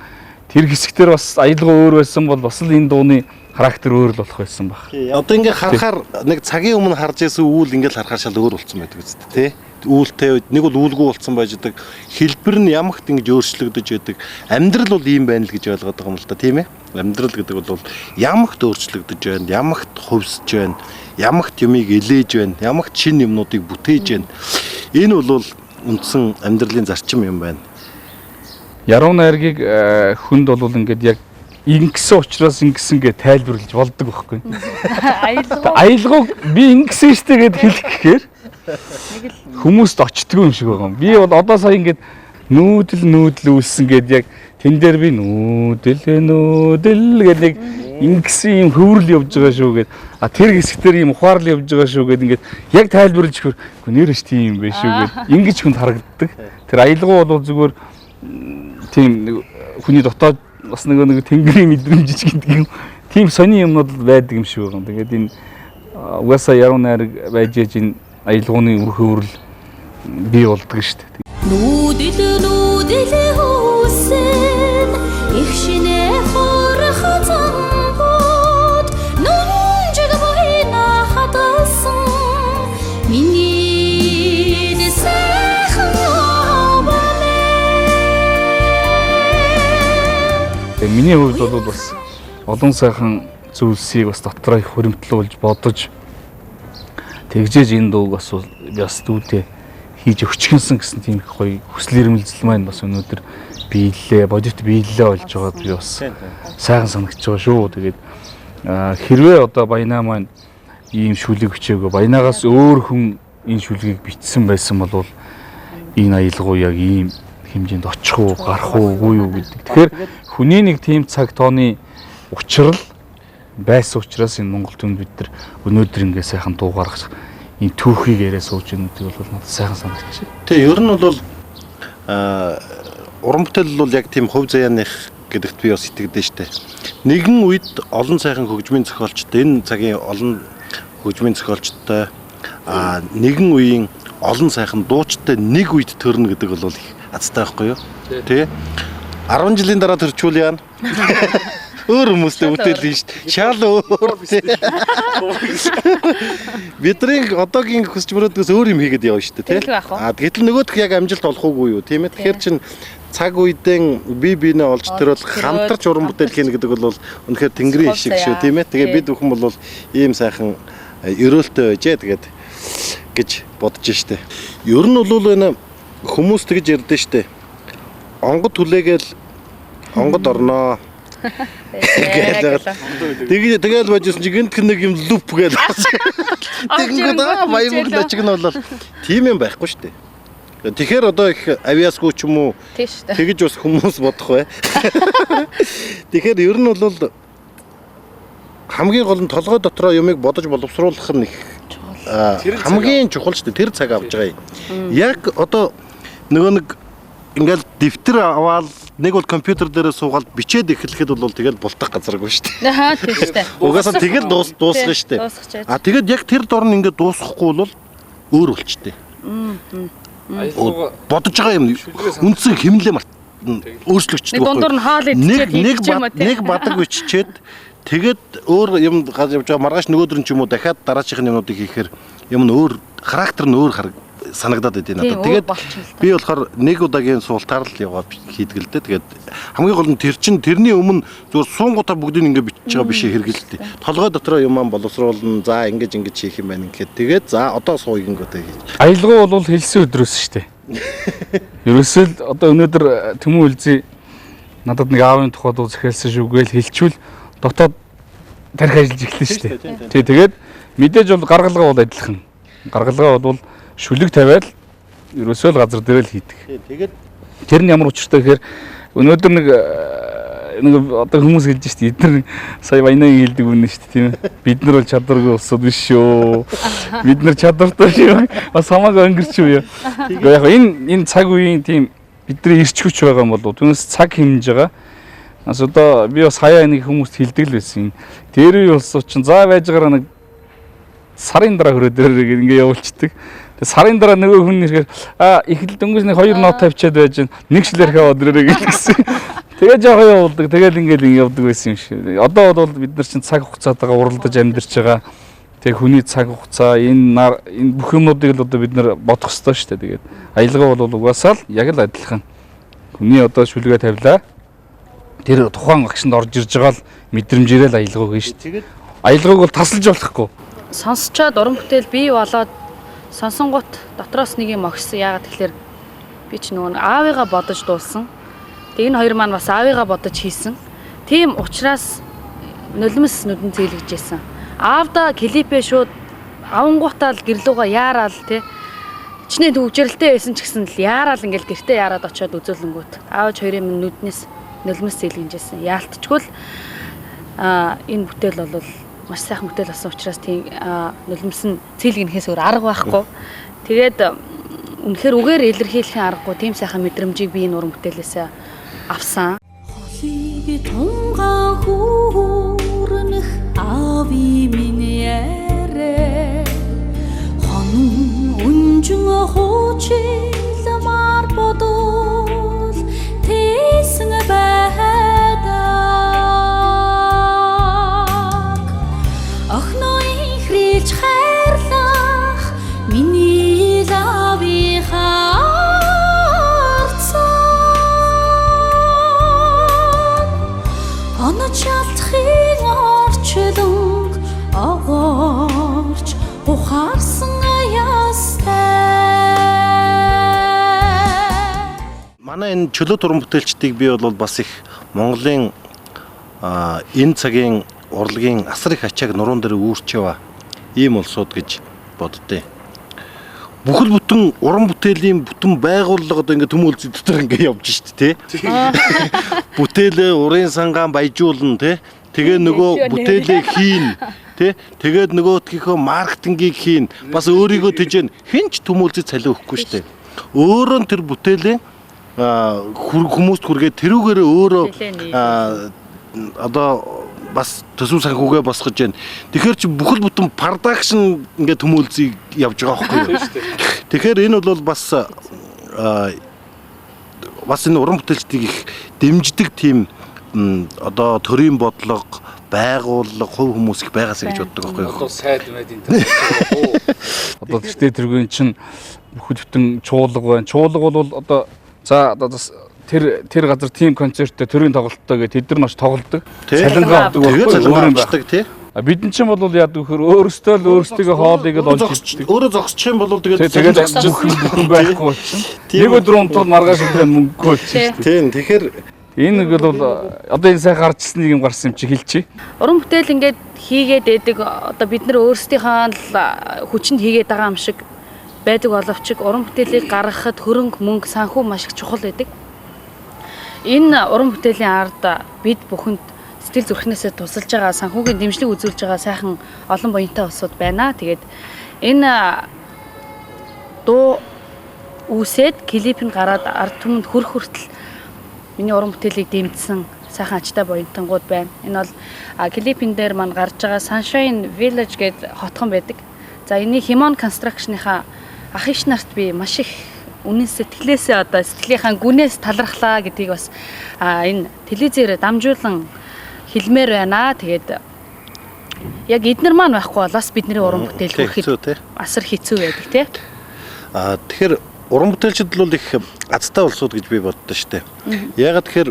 Тэр хэсгээр бас аялгаа өөр байсан бол бас л энэ дууны характер өөр л болох байсан баг. Одоо ингээ харахаар нэг цагийн өмнө харж байсан үйл ингээл харахаар шал өөр болсон байдаг үст тий. Үүлтэй нэг бол үүлгүй болсон байж байгаа. Хэлбэр нь ямагт ингэж өөрчлөгдөж байдаг. Амьдрал бол ийм байна л гэж ойлгоод байгаа юм л да тийм ээ. Амьдрал гэдэг бол ямагт өөрчлөгдөж байна, ямагт хувьсж байна, ямагт юмыг илээж байна, ямагт шинэ юмнуудыг бүтээж байна. Энэ бол үндсэн амьдралын зарчим юм байна. Яруу найргийг хүнд бол ингээд яг ингэсэн учраас ингэсэн гэж тайлбарлаж болдог байхгүй. Аялгауг би ингэсэн штэ гэд хэлэх гэхээр хүмүүст очтгүй юм шиг байгаа юм. Би бол одоо сая ингээд нүүдэл үлсэн гэд яг тэн дээр би нүүдэл гэд нэг ингэсэн юм хөврөл явж байгаа шүү гэд тэр хэсгээр юм ухаарлал явж байгаа шүү гэд ингээд яг тайлбарлаж өгөхөр нэрэж тийм юм байх шүү гэд ингэж хүнд харагддаг. Тэр аялгау бол зүгээр тийм хүний дотоод бас нэг тэнгэрийн мэдрэмж гэдэг юм. Тийм сони юмнууд байдаг юм шиг байна. Тэгээд энэ угаасаа яруу найраг байж энэ аялгауны үр хөврөл бий болдог шүү дээ. Нүүдэл хүүсэн их шинэ хорох замбууд нүнжиг буйна хатсан миний сайхан Тэгээ миний хувьд бол бас олон сайхан зүйлсийг бас дотроо их хөрөмтлүүлж бодож тэгжээж энэ дууг бас дүүтэй хийж өчгөнсөн гэсэн тийм их гоё хүсэл эрмэлзэл маань бас өнөөдөр бодит биелэлээ болж байгаад би бас сайхан санагдаж байгаа шүү. Тэгээд хэрвээ одоо Баянаа маань ийм шүлэг өчөөгөө Баянаагаас өөр хүн энэ шүлгийг бичсэн байсан бол энэ аялгау яг ийм хэмжээнд очих уу, гарах уу, үгүй юу гэдэг. Тэгэхээр хүний нэг тийм цаг тооны учрал байсан учраас энэ Монгол түнд бид нар өнөөдөр ингэ сайхан дуу гаргах энэ түүхийг яриа сууж байгаа нь бол надад сайхан санагдчих. Тэгээ ер нь бол уран бүтээл бол яг тийм хувь заяаных гэдэгт би бас итгэдэж штэ. Нэгэн үед олон сайхан хөгжмийн зохиолчтой энэ цагийн олон хөгжмийн зохиолчтой нэгэн үеийн олон сайхан дуучтай нэг үед төрнө гэдэг бол их азтай байхгүй юу? Тэ? 10 жилийн дараа төрчүүл яана. Өөр хүмүүстэй бүтээл хийн шүү дээ. Шал өөр. Бидний одоогийн хүсч мөрөөдгөөс өөр юм хийгээд явна шүү дээ, тий? Гэтэл нөгөөх яг амжилт олохгүй юу, тийм ээ? Тэгэхээр чин цаг үедэн биенээ олж төрөл хамтарч уран бүтээл хийнэ гэдэг бол үнэхээр тэнгэрийн шиг шүү, тийм ээ? Тэгээ бид бүхэн бол ийм сайхан өрөөлтөй байжээ тэгээд гэж бодож штэ. Ер нь бол энэ хүмүүс тэгж ярьдэн штэ. Онгод хүлээгээл онгод орноо. Тэгэл бажсэн чи гинт нэг юм лүп гээл. Тэгэнгүүт баямаг лачиг нь бол тийм юм байхгүй штэ. Тэгэхээр одоо их авиасгүй ч юм уу тэгж бас хүмүүс бодох бай. Тэгэхээр ер нь бол хамгийн гол нь толгой дотроо юмыг бодож боловсруулах нь их хамгийн чухал шүү дээ. Тэр цаг авч байгаа юм. Яг одоо нөгөө нэг ингээл дэвтэр аваад нэг бол компьютер дээр суугаад бичээд эхлэхэд бол тэгэл бултах газаргүй шүү дээ. Аа тийм шүү дээ. Угаасаа тэгэл дуусгах шүү дээ. Тэгэд яг тэр дор нь ингээд дуусгахгүй бол өөр болчтой. Бодож байгаа юм үндсэн хэмнэлээ өөрчлөгчдөг байхгүй. Дундуур нь хаал идчихээд нэг бадаг биччихэд тэгээд өөр юм явж байгаа маргааш нөгөөдөр нь ч юм уу дахиад дараачихын юмнуудыг хийхээр юм нь өөр характер нь өөр санагдаад байдیں۔ Надад. Тэгээд би болохоор нэг удаагийн суултаар л яваа хийдэг л дээ. Тэгээд хамгийн гол нь тэр чин тэрний өмнө зүгээр суунгуудаа бүгдийг ингээд бичиж байгаа биш хэрэгэлтэй. Толгой дотроо юм боловсруулна. За ингэж хийх юм байна гэхэд тэгээд за одоо суугингуудаа хийж. Аялгау бол хэлсэн өдрөөс шүү дээ. Ерөөсөө л одоо өнөөдөр Тэмүүн Үлзий надад нэг аавын тухайд захиалсан шүү гээл хэлчихвэл дотоод тарих ажиллаж эхэлнэ шүү дээ. Тэгээд мэдээж бол гаргалгаа бол адилхан. Гаргалгаа бол шүлэг тавиал ерөөсөө л газар дээр л хийдэг. Тэгээд тэр нь ямар учиртай гэхээр өнөөдөр нэг одоо хүмүүс хэлж штэ эдгээр сая баянаа хэлдэг үнэ штэ тийм ээ. Бид нар бол чадваргүй улсууд биш шүү. Бид нар чадвартай шүү. Бас хамаагүй өнгөрч үү. Гэхдээ яг энэ цаг үеийн тийм бидний ирч хүч байгаа юм бол түүнээс цаг хэмнэж байгаа. Бас одоо би бас хаяа нэг хүмүүст хэлдэг л байсан. Тэр үе улсууд чинь за байж байгаа нэг сарын дараа хөрөө дээр ингэ явуулцдаг. Тэгээ сарын дараа нөгөө хүн нэрхээр эхлэл дөнгөж нэг 2 нот тавьчаад байж нэг шлэр хаваад ирээрэй гэсэн. Тэгээ жоохон явуулдаг. Тэгэл ингээл явдаг байсан юм шиг. Одоо бол бид нар чинь цаг хугацаатайгаа уралдаж амьдарч байгаа. Тэгээ хүний цаг хугацаа энэ бүх юмнуудыг л одоо бид нар бодох ёстой шүү дээ. Тэгээд аялгаа бол угаасаа л яг л адилхан. Хүний одоо шүлгээ тавилаа. Тэр тухайн агшинд орж ирж байгаа л мэдрэмжээрээ л аялгаа гин шүү дээ. Аялгааг бол тасалж болохгүй. Сонсчоод уран бүтээл бий болоод сонсонгууд дотроос нэг юм огшсон. Яагаад тэгэхээр би ч нөгөө аавыгаа бодож дуулсан. Тэгээ энэ хоёр маань бас аавыгаа бодож хийсэн. Тийм учраас нулимс нүдэн зээлгэж байсан. Аавда клипээ шууд авангуутаа л гэрлүүгээ яараал тий. Чинээ төвжрэлтэй байсан ч гэсэн л яараал ингээл гэртээ яарад очиод үзүүлэнгүүт аавч хоёрын минь нүднээс нулимс зээлгэж байсан. Яалтчгүй л энэ бүтээл бол маш сайхан бүтээл болсон учраас тийм нулимс нь цэлгэнхээс өөр арга байхгүй. Тэгээд үнэхээр үгээр илэрхийлэхийн аргагүй тийм сайхан мэдрэмжийг би энэ уран бүтээлээс авсан. Холыг тунгаан хүүрнэх ави минь ярэ хонон үнжин хуучилмар бодол тэсэн байдаг охнои хрилж хайрлах миний лави чалтхын орчлон огоорч ухаарсан аястай. Манай энэ чөлөөт уран бүтээлчдийг би бол бас их Монголын энэ цагийн урлагийн асар их ачааг нуруунд дээр үүрчээва ийм улсууд гэж боддیں۔ Бүхэл бүтэн уран бүтээлийн бүтэн байгууллага одоо ингээ Тэмүүн Үлзий дотор ингээ явж штэ тий. Бүтээлээ урын сангаан баяжуулна тий. Тэгээ нөгөө бүтээлээ хийн тий. Тэгээд нөгөөдгийнхөө маркетингийг хийн. Бас өөрийгөө тэжээн хинч Тэмүүн Үлзий цалин өгөхгүй штэ. Өөрөө тэр бүтээлээ хүмүүст хүргээд тэрүүгээрээ өөрөө одоо бас төсөв санхүүгээ босгож байна. Тэгэхээр чи бүхэл бүтэн production ингээд төмөлзийг явж байгаа байхгүй юу? Тэгэхээр энэ бол бас энэ уран бүтээлчдийг их дэмждэг тийм одоо төрийн бодлого, байгууллага, хувь хүмүүс их байгаасаа гэж боддог байхгүй юу? Одоо сайд мэд энэ одоо тэгтээ тэргүй чинь бүхэл бүтэн чуулга байна. Чуулга бол одоо за тэр газар тим концерттэй төрийн тоглолттой гэдэг тэд нар маш тоглодог. Цалингаа авдаг байхгүй тий. Бидэн чинь бол яадаг вөхөр өөрөөсөө л өөрсдөө хоолыг л олж иддэг. Өөрөө зогсчих юм бол тэгээд бүхэн байхгүй чинь. Нэг өдөр унтвал маргааш өдөр мөнгөгүй чинь. Тийм. Тэгэхээр энэ бол одоо энэ сайн гарчсан нэг юм гарсан юм чи хэлчихье. Уран бүтээл ингээд хийгээд байдаг одоо бид нар өөрсдийнхөө л хүчинд хийгээд байгаа юм шиг байдаг боловч уран бүтээлийг гаргахад хөрөнгө мөнгө санхүү маш их чухал байдаг. Энэ уран бүтээлийн ард бид бүхэнд сэтгэл зүрхнээсээ тусалж байгаа санхүүгийн дэмжлэг үзүүлж байгаа сайхан олон буянтай улсууд байна. Тэгээд энэ дуу үүсээд клип нь гараад ард түмэнд хүрэх хүртэл миний уран бүтээлийг дэмжсэн сайхан ачтай буянтангууд байна. Энэ бол клипэн дээр маань гарч байгаа Sunshine Village гэдэг хотхон байдаг. За энийг Himon Construction-ийнхаа ах иш нарт би маш их үнэн сэтгэлээсээ одоо сэтгэлийнхаа гүнээс талархлаа гэдгийг бас энэ телевизээр дамжуулан хэлмээр байна. Тэгээд яг эднэр маань байхгүй бол бас бидний уран бүтээл хүрэхэд асар хэцүү байдаг тий. Тэгэхээр уран бүтээлчд бол их азтай улсууд гэж би боддоо штэ. Ягаад тэгэхээр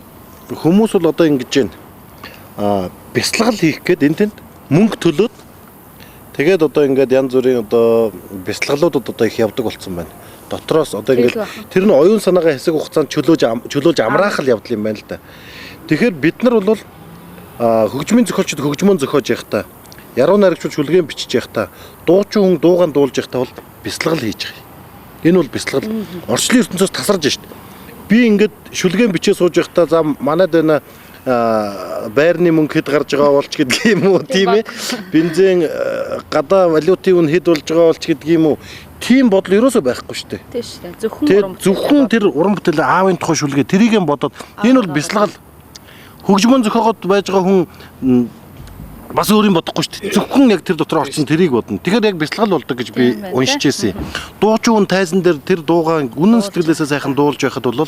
хүмүүс бол одоо ингэж байна. Бяцлал хийх гээд энэ тэнд мөнгө төлөөд тэгээд одоо ингээд янз бүрийн одоо бяцлаглуудад одоо их явдаг болсон байна. Дотроос одоо ингээд тэр нь оюун санаагаа хэсэг хугацаанд чөлөөлж амраах л явдал юм байна л да. Тэгэхээр бид нар бол хөгжмийн зохиолчд хөгжмөн зохиож явахдаа, яруу найрагчид шүлгэн бичиж явахдаа, дуучин хүн дуугаан дуулж явахдаа бол бяцлал хийж байгаа. Энэ бол бяцлал. Орчлын ертөнцөөс тасарж шít. Би ингээд шүлгэн бичээ сууж явахдаа за манайд байна байрны мөнгө хэд гарч байгаа болч гэдэг юм уу тийм ээ. Бензин гадаа валютын үн хэд болж байгаа болч гэдэг юм уу. Тийм бодол ерөөсөө байхгүй шүү дээ. Тийм шүү дээ. Зөвхөн тэр уран бүтээл аавын тухай шүлгээ тэрийг юм бодоод энэ бол бяцлал. Хөгжмөн зохиогоод байж байгаа хүн бас өөрийн бодохгүй шүү дээ. Зөвхөн яг тэр дотор орчин тэрийг бодно. Тэгэхээр яг бяцлал болдог гэж би уншиж ирсэн. Дуучин хүн тайзан дээр тэр дуугаа үнэн сэтгэлээсээ сайхан дуулж байхад бол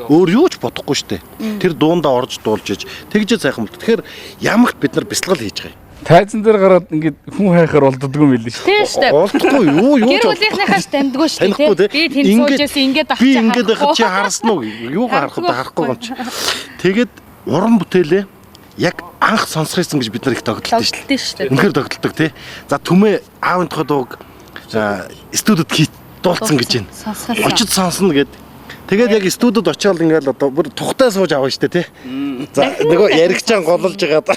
өөр юу ч бодохгүй шүү дээ. Тэр дуундаа орж дуулж иж тэгж сайхан болдог. Тэгэхээр ямагт бид нар бяцлал хийж байгаа юм. Тайзан дээр гараад ингээд хүн хайхаар болддгоо юм билээ шүү. Тийм шүү дээ. Болдохгүй юу ч гэр бүлийнхнээс дамдгүй шүү дээ. Би тэнд суужээс ингээд авчих. Би ингээд байхад чи харсан уу? Юугаар харахгүй юм чи. Тэгээд уран бүтээлээ яг анх сонсох юмсан гэж бид нар их тогтолдог шүү дээ. Үнэхээр тогтолдог тий. За түмээ аавын тухай дууг студид дуулсан гэж байна. Очиж сонсно гэд. Тэгээд яг студид очиод ингээл одоо бүр тухтай сууж авна штэ тий. За нөгөө яригчаан гололж байгаад.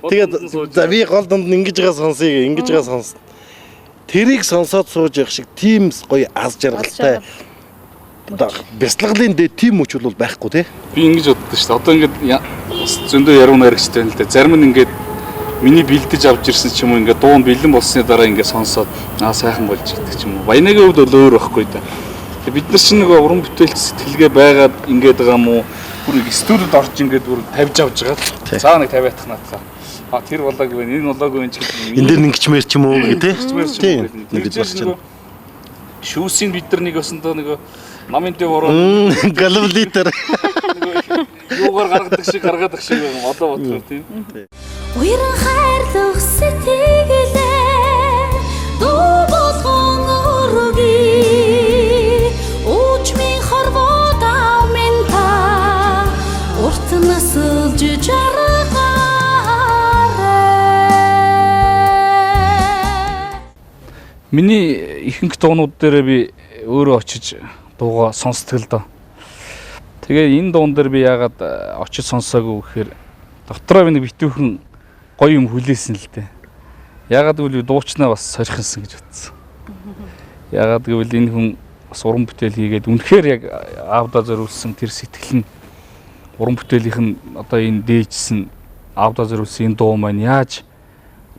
Тэгээд за би гол дунд ингэж байгаа сонсъё ингэж байгаа сонсно. Тэрийг сонсоод сууж явах шиг тийм гоё аз жаргалтай. Бяцлаглын дэ тийм мөч бол байхгүй тий. Би ингэж боддоо шүү дээ. Одоо ингээд зөндөө яруу найрагчтай байна л да. Зарим нь ингээд миний бэлдэж авч ирсэн ч юм уу ингээд дуун бэлэн болсны дараа ингээд сонсоод сайхан болж идэх ч юм уу. Баянагийн хувьд бол өөр байхгүй да. Бид нар чинь нөгөө уран бүтээлч сэтгэлгээ байгаад ингээд байгаа юм уу? Бүр студид орж ингээд бүр тавьж авч байгаа. Цаа нэг тавиадах надаа. Тэр болоогүй байна. Энэ болоогүй юм чи. Энд дэр нэгчмэр ч юм уу гэ тий. Нэг гэж болж байна. Шүүсийн бид нар нэг өсөндөө нөгөө намын дэв ороо галвлитер юугаар гаргадаг шиг одоо бодлоо тийм. Уян хайрлах сэтгэлээ дуу болгон өргөе үчмийн хорвоо давмын та урт насалж жаргаарай. Миний ихэнх дуунууд дээр би өөрөө очиж дуугаа сонсдог л доо. Тэгээ энэ дуун дээр би яагаад очиж сонсоогүй гэхээр дотроо би нэг битүүхэн гоё юм хүлээсэн л дээ. Яагаад гэвэл дуучнаа бас сорихсан гэж бодсон. Яагаад гэвэл энэ хүн бас уран бүтээл хийгээд үнэхээр яг аавдаа зориулсан тэр сэтгэл нь уран бүтээлийнх нь одоо энэ дээжсэн аавдаа зориулсан энэ дуу маань яаж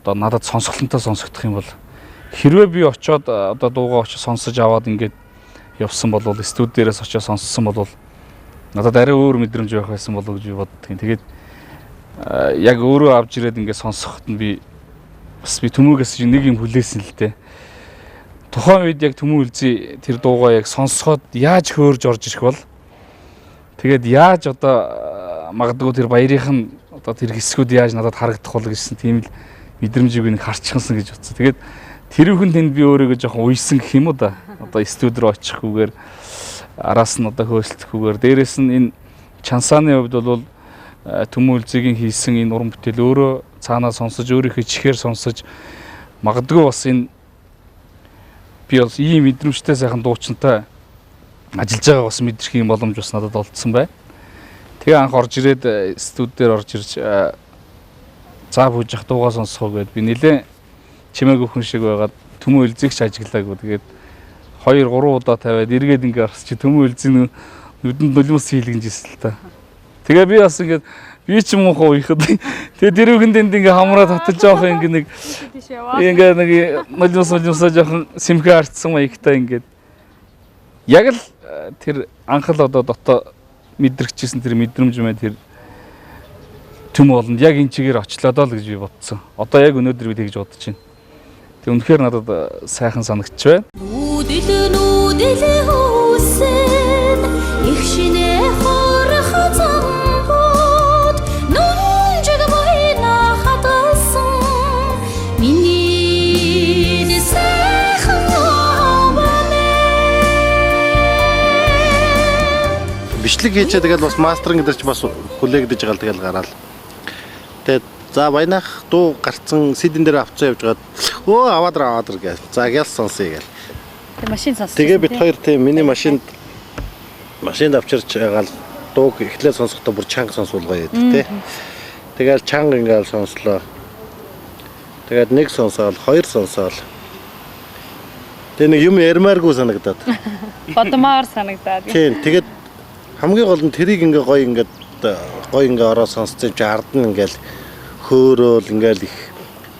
одоо надад сонсголонтой сонсогдох юм бол хэрвээ би очиод одоо дуугаа очиж сонсож аваад ингээд явсан бол студи дээрээс очиж сонссон бол надад арай өөр мэдрэмж байх байсан болов гэж би боддгийн. Тэгээд яг өөрөө авч ирээд ингээд сонсоход нь би Төмөөгөөс нэг юм хүлээсэн л дээ. Тухайн үед яг Төмөө үлзий тэр дуугаа яг сонсоход яаж хөөрж орж ирэх бол тэгээд яаж одоо магадгүй тэр баярынх нь одоо тэр хэсгүүд яаж надад харагдах бол гэсэн тийм л мэдрэмжийг нэг харчихсан гэж бодсон. Тэгээд тэр хүн тэнд би өөрийгөө жоохон уйсан гэх юм уу да. Одоо студ руу очихгүйгээр араас нь одоо хөөсөлтөхгүйгээр дээрэс нь энэ Чансааны хувьд бол Төмөө үлзийгийн хийсэн энэ уран бүтээл өөрөө цаанаа сонсож өөрийнхөө чихээр сонсож магадгүй бас энэ би бол ийм мэдрэмжтэй сайхан дуучинтай ажиллаж байгаа бас мэдрэх юм боломж бас надад олдсон бай. Тэгээ анх орж ирээд студ дээр орж ирж цаа бүжих дуугаа сонсох гээд би нэлээ чимээгүй хүн шиг байгаад Төмөө үлзийгч ажиглаагүй. Тэгээд 2-3 удаа тавиад эргээд ингээ арсч Төмөө үлзий нүдэнд нулимс хийлгэнжсэн л та. Тэгээ би бас ингээд би ч муухай уйхад тэгээ дэрүүгэнд ингээ хамраа татаж жоох ингээ нэг нулимсаа жоохон симхэ арцсан маягтай ингээд яг л тэр анх л одоо дотоо мэдрэгчсэн тэр мэдрэмж мэн тэр Төмөө болонд яг энэ чигээр очлоо доо л гэж би бодсон. Одоо яг өнөөдөр би тэгж бодож байна. Тэг үнэхээр надад сайхан санагдч байна. Нүүдэл хүүсэн их шинэ хорох замбууд нүнжиг бойна хатсан миний сайхан аваа Бичлэг хийчээ тэгэл бас мастеринг дээр ч бас хүлээгдэж байгаа л тэгэл гараал. Тэгээд за баянах дуу гарцсан CD-н дээр авцсан явж гаад өө аваад гээ. За гял сонсъё гээл. Тэг машин сонссон. Тэгээ бид хоёр тийм миний машинд авчирч байгаа л дууг эхлээд сонсохдоо бүр чанга сонсуулгаа яд тий. Тэгэл чанга ингээл сонслоо. Тэгээд нэг сонсоол, хоёр сонсоол. Тэгээ нэг юм ярмааргүй санагдаад. Бодмоор санагдаад. Тийм тэгээд хамгийн гол нь тэрийг ингээ гоё ингээ ороо сонсцсон чи ард нь ингээл хөөрөөл ингээл их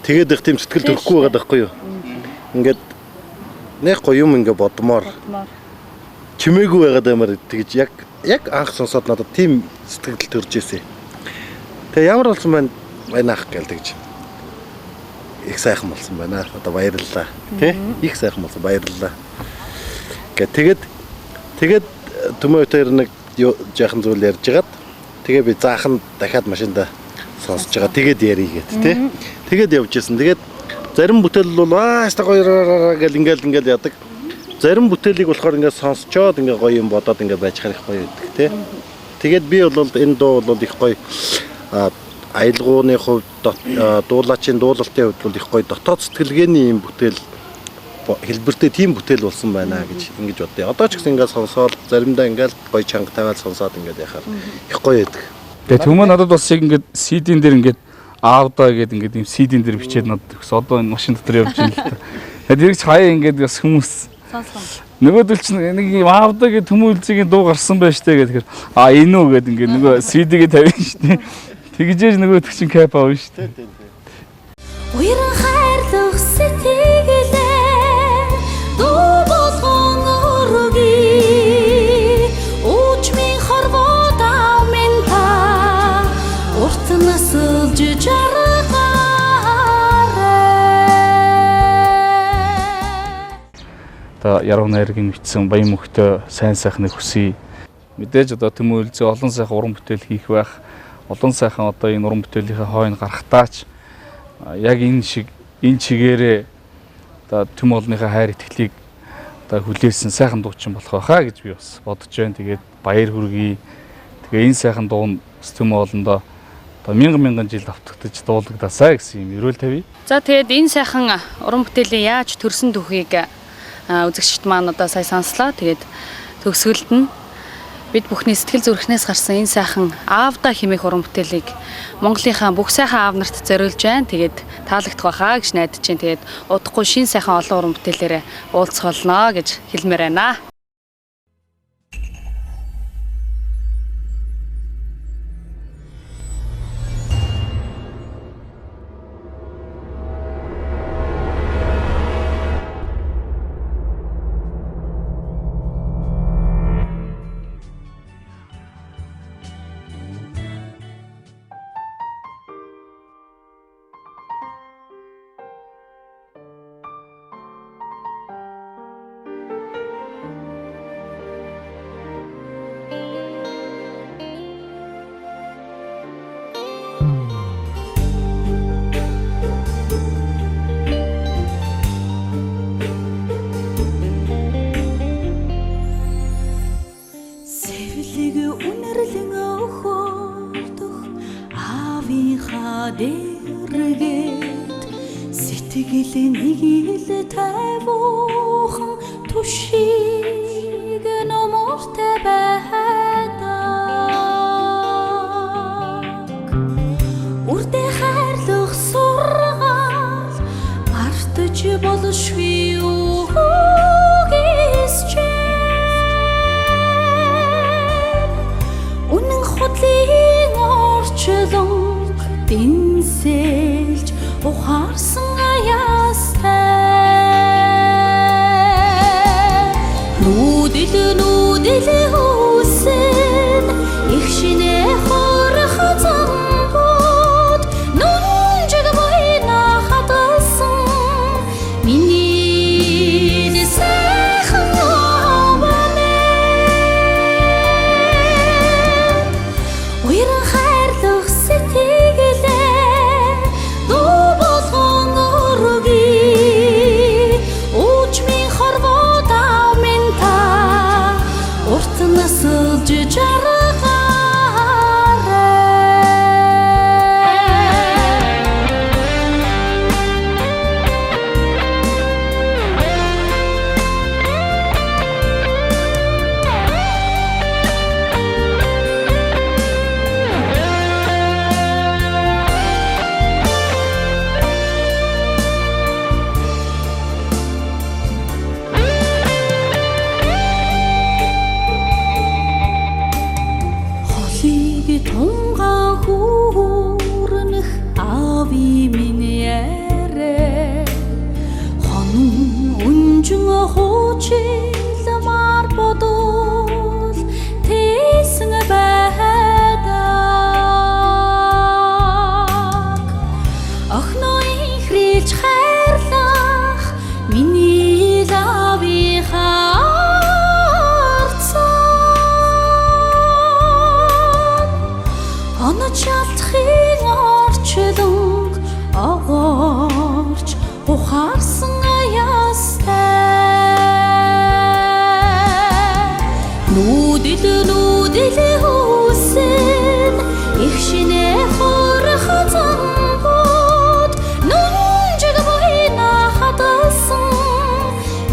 тэгээд их тийм сэтгэл төрөхгүй байгаа байхгүй юу. Ингээд нэг гоё юм ингээ бодмоор чимээгүй байгаад амар тэгж яг анх сонсоод надад тийм сэтгэл төрж ирсэн. Тэгээ ямар болсон байна баянах гээл тэгж их сайхан болсон байна. Одоо баярлалаа. Тэ? Их сайхан болсон баярлалаа. Тэгээд Төмөө хоёр нэг жаахан зүйл ярьж хагаад тэгээ би заахан дахиад машинда сонсож байгаа. Тэгээд ярийгээд тий. Тэгээд явж ирсэн. Тэгээд зарим бүтээл бол хаста гоёроо гэл ингээл ядаг. Зарим бүтээлийг болохоор ингээд сонсчоод ингээд гоё юм бодоод ингээд байж харах гоё байдаг тий. Тэгээд би бол энэ дуу бол их гоё аялгууны хувьд дуулаачийн дуулалтын хувьд бол их гоё дотоод сэтгэлгээний юм бүтээл хэлбэртэй тийм бүтээл болсон байна гэж ингэж бодъё. Одоо ч гэсэн ингээд сонсоод заримдаа ингээд гоё чанга тавиад сонсоод ингээд яхаар их гоё байдаг. Тэгээ Төмөө надад бас яг ингээд CD-н дээр ингээд аавдаа гэдэг ингээд юм CD-н дээр бичээд надад өгс. Одоо энэ машин дотор явж байна л та. Тэгээд тэрч хаяа ингээд бас хүмүүс Сонслоо. нөгөөдөл чинь нэг юм аавдаа гэдэг Төмөө үлзийгийн дуу гарсан байж тээ гэхээр энэ үү гэдэг ингээд нөгөө CD-гээ тавина штэ. Тэгжээж нөгөөдөг чинь кап аав штэ. Уйран хайрлах сэтгэлээ дуу болгон өргөе Учмын хорвоо давмын та урт насалж жаргаарай. Одоо яруу найргийн бичсэн баян мөхтөө сайн сайхныг хүсье. Мэдээж одоо Төмөө үлзий олон сайхан уран бүтээл хийх байх. Олон сайхан одоо энэ уран бүтээлийнхээ хойно гарахтаач яг энэ чигээрээ одоо Төмөө олныхаа хайр итгэлийг одоо хүлээсэн сайхан дуучин болох байхаа гэж би бас бодож байна. Тэгээд баяр хүргэе. Тэгээ энэ сайхан дуу нь Төмөө олондоо одоо мянган жил автагдаж дуулагдасаа гэсэн юм ерөөл тавья. За тэгээд энэ сайхан уран бүтээлийн яаж төрсөн түүхийг үзэгчд маань одоо сая сонслоо. Тэгээд төгсгөлд нь бид бүхний сэтгэл зүрхнээс гарсан энэ сайхан аавда хэмээх уран бүтээлийг Монголынхаа бүх сайхан аав нарт зориулж байна. Тэгээд таалагдах байхаа гэж найдаж байна. Тэгээд удахгүй шин сайхан олон уран бүтээлээрээ уулзах болно гэж хэлмээр байна. сэтгэл нэг ил тайвуухан түшиг номортой байдаг. Үрдээ хайрлах сургаал мартаж болшгүй үнэн худлын орчлон дэнсэлж ухаарсан аяастай нүүдэл хүсэн их шинэ хорох замбууд нүнжиг буйна хатсан миний сайхан обамэ уйран хайрлах сэтгэлээ дуу болгон өргөе үчмийн хорвоо давмын та урт насалж тунгаан хүүрнэх ави минь ярэ хонон үнжин хуучилмар бодол тэсэн байдаг охноо ихрилж хайрлах миний лави чалтхын орчлон огоорч ухаарсан аяастай нүүдэл хүсэн их шинэ хорох замбууд нүнжиг буйна хатсан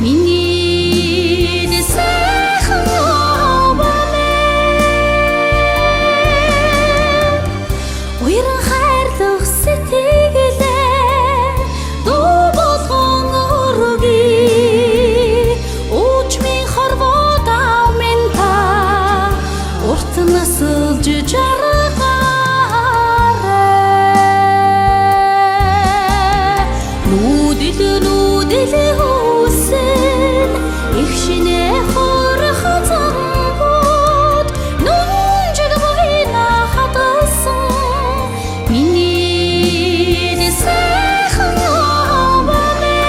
миний сайхан уйран хайрлах сэтгэлээ дуу болгон өргөе үчмийн хорвоо давмын та урт насалж жаргаарай нүүдэл хүсэн их шинэ хорох замбууд нүнжиг буйна хатсан миний сайхан обамэ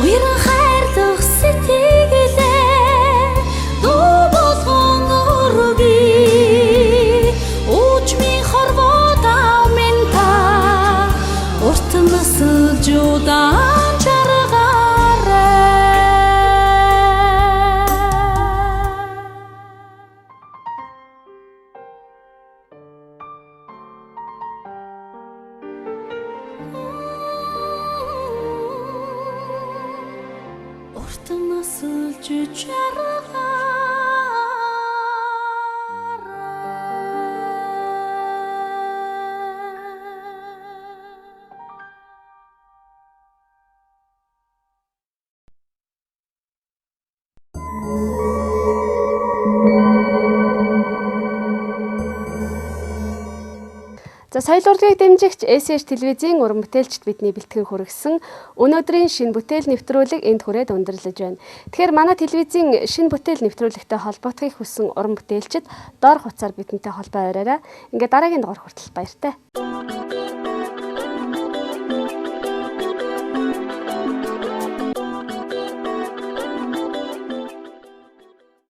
уйран хайрлах сэтгэлээ дуу болгон өргөе үчмийн хорвоо давмын та урт насалж удаан жаргаарай урт насалж За соёл урлагийг дэмжигч SH телевизийн уран бүтээлчд бидний бэлтгэн хүргэсэн өнөөдрийн шинэ бүтээл нэвтрүүлэг энд хүрээд өндөрлөж байна. Тэгэхээр манай телевизийн шинэ бүтээл нэвтрүүлэгтэй холбогдохыг хүссэн уран бүтээлчд доор хуудасаар бидэнтэй холбоо аваарай. Ингээд дараагийн дугаар хүртэл баяртай.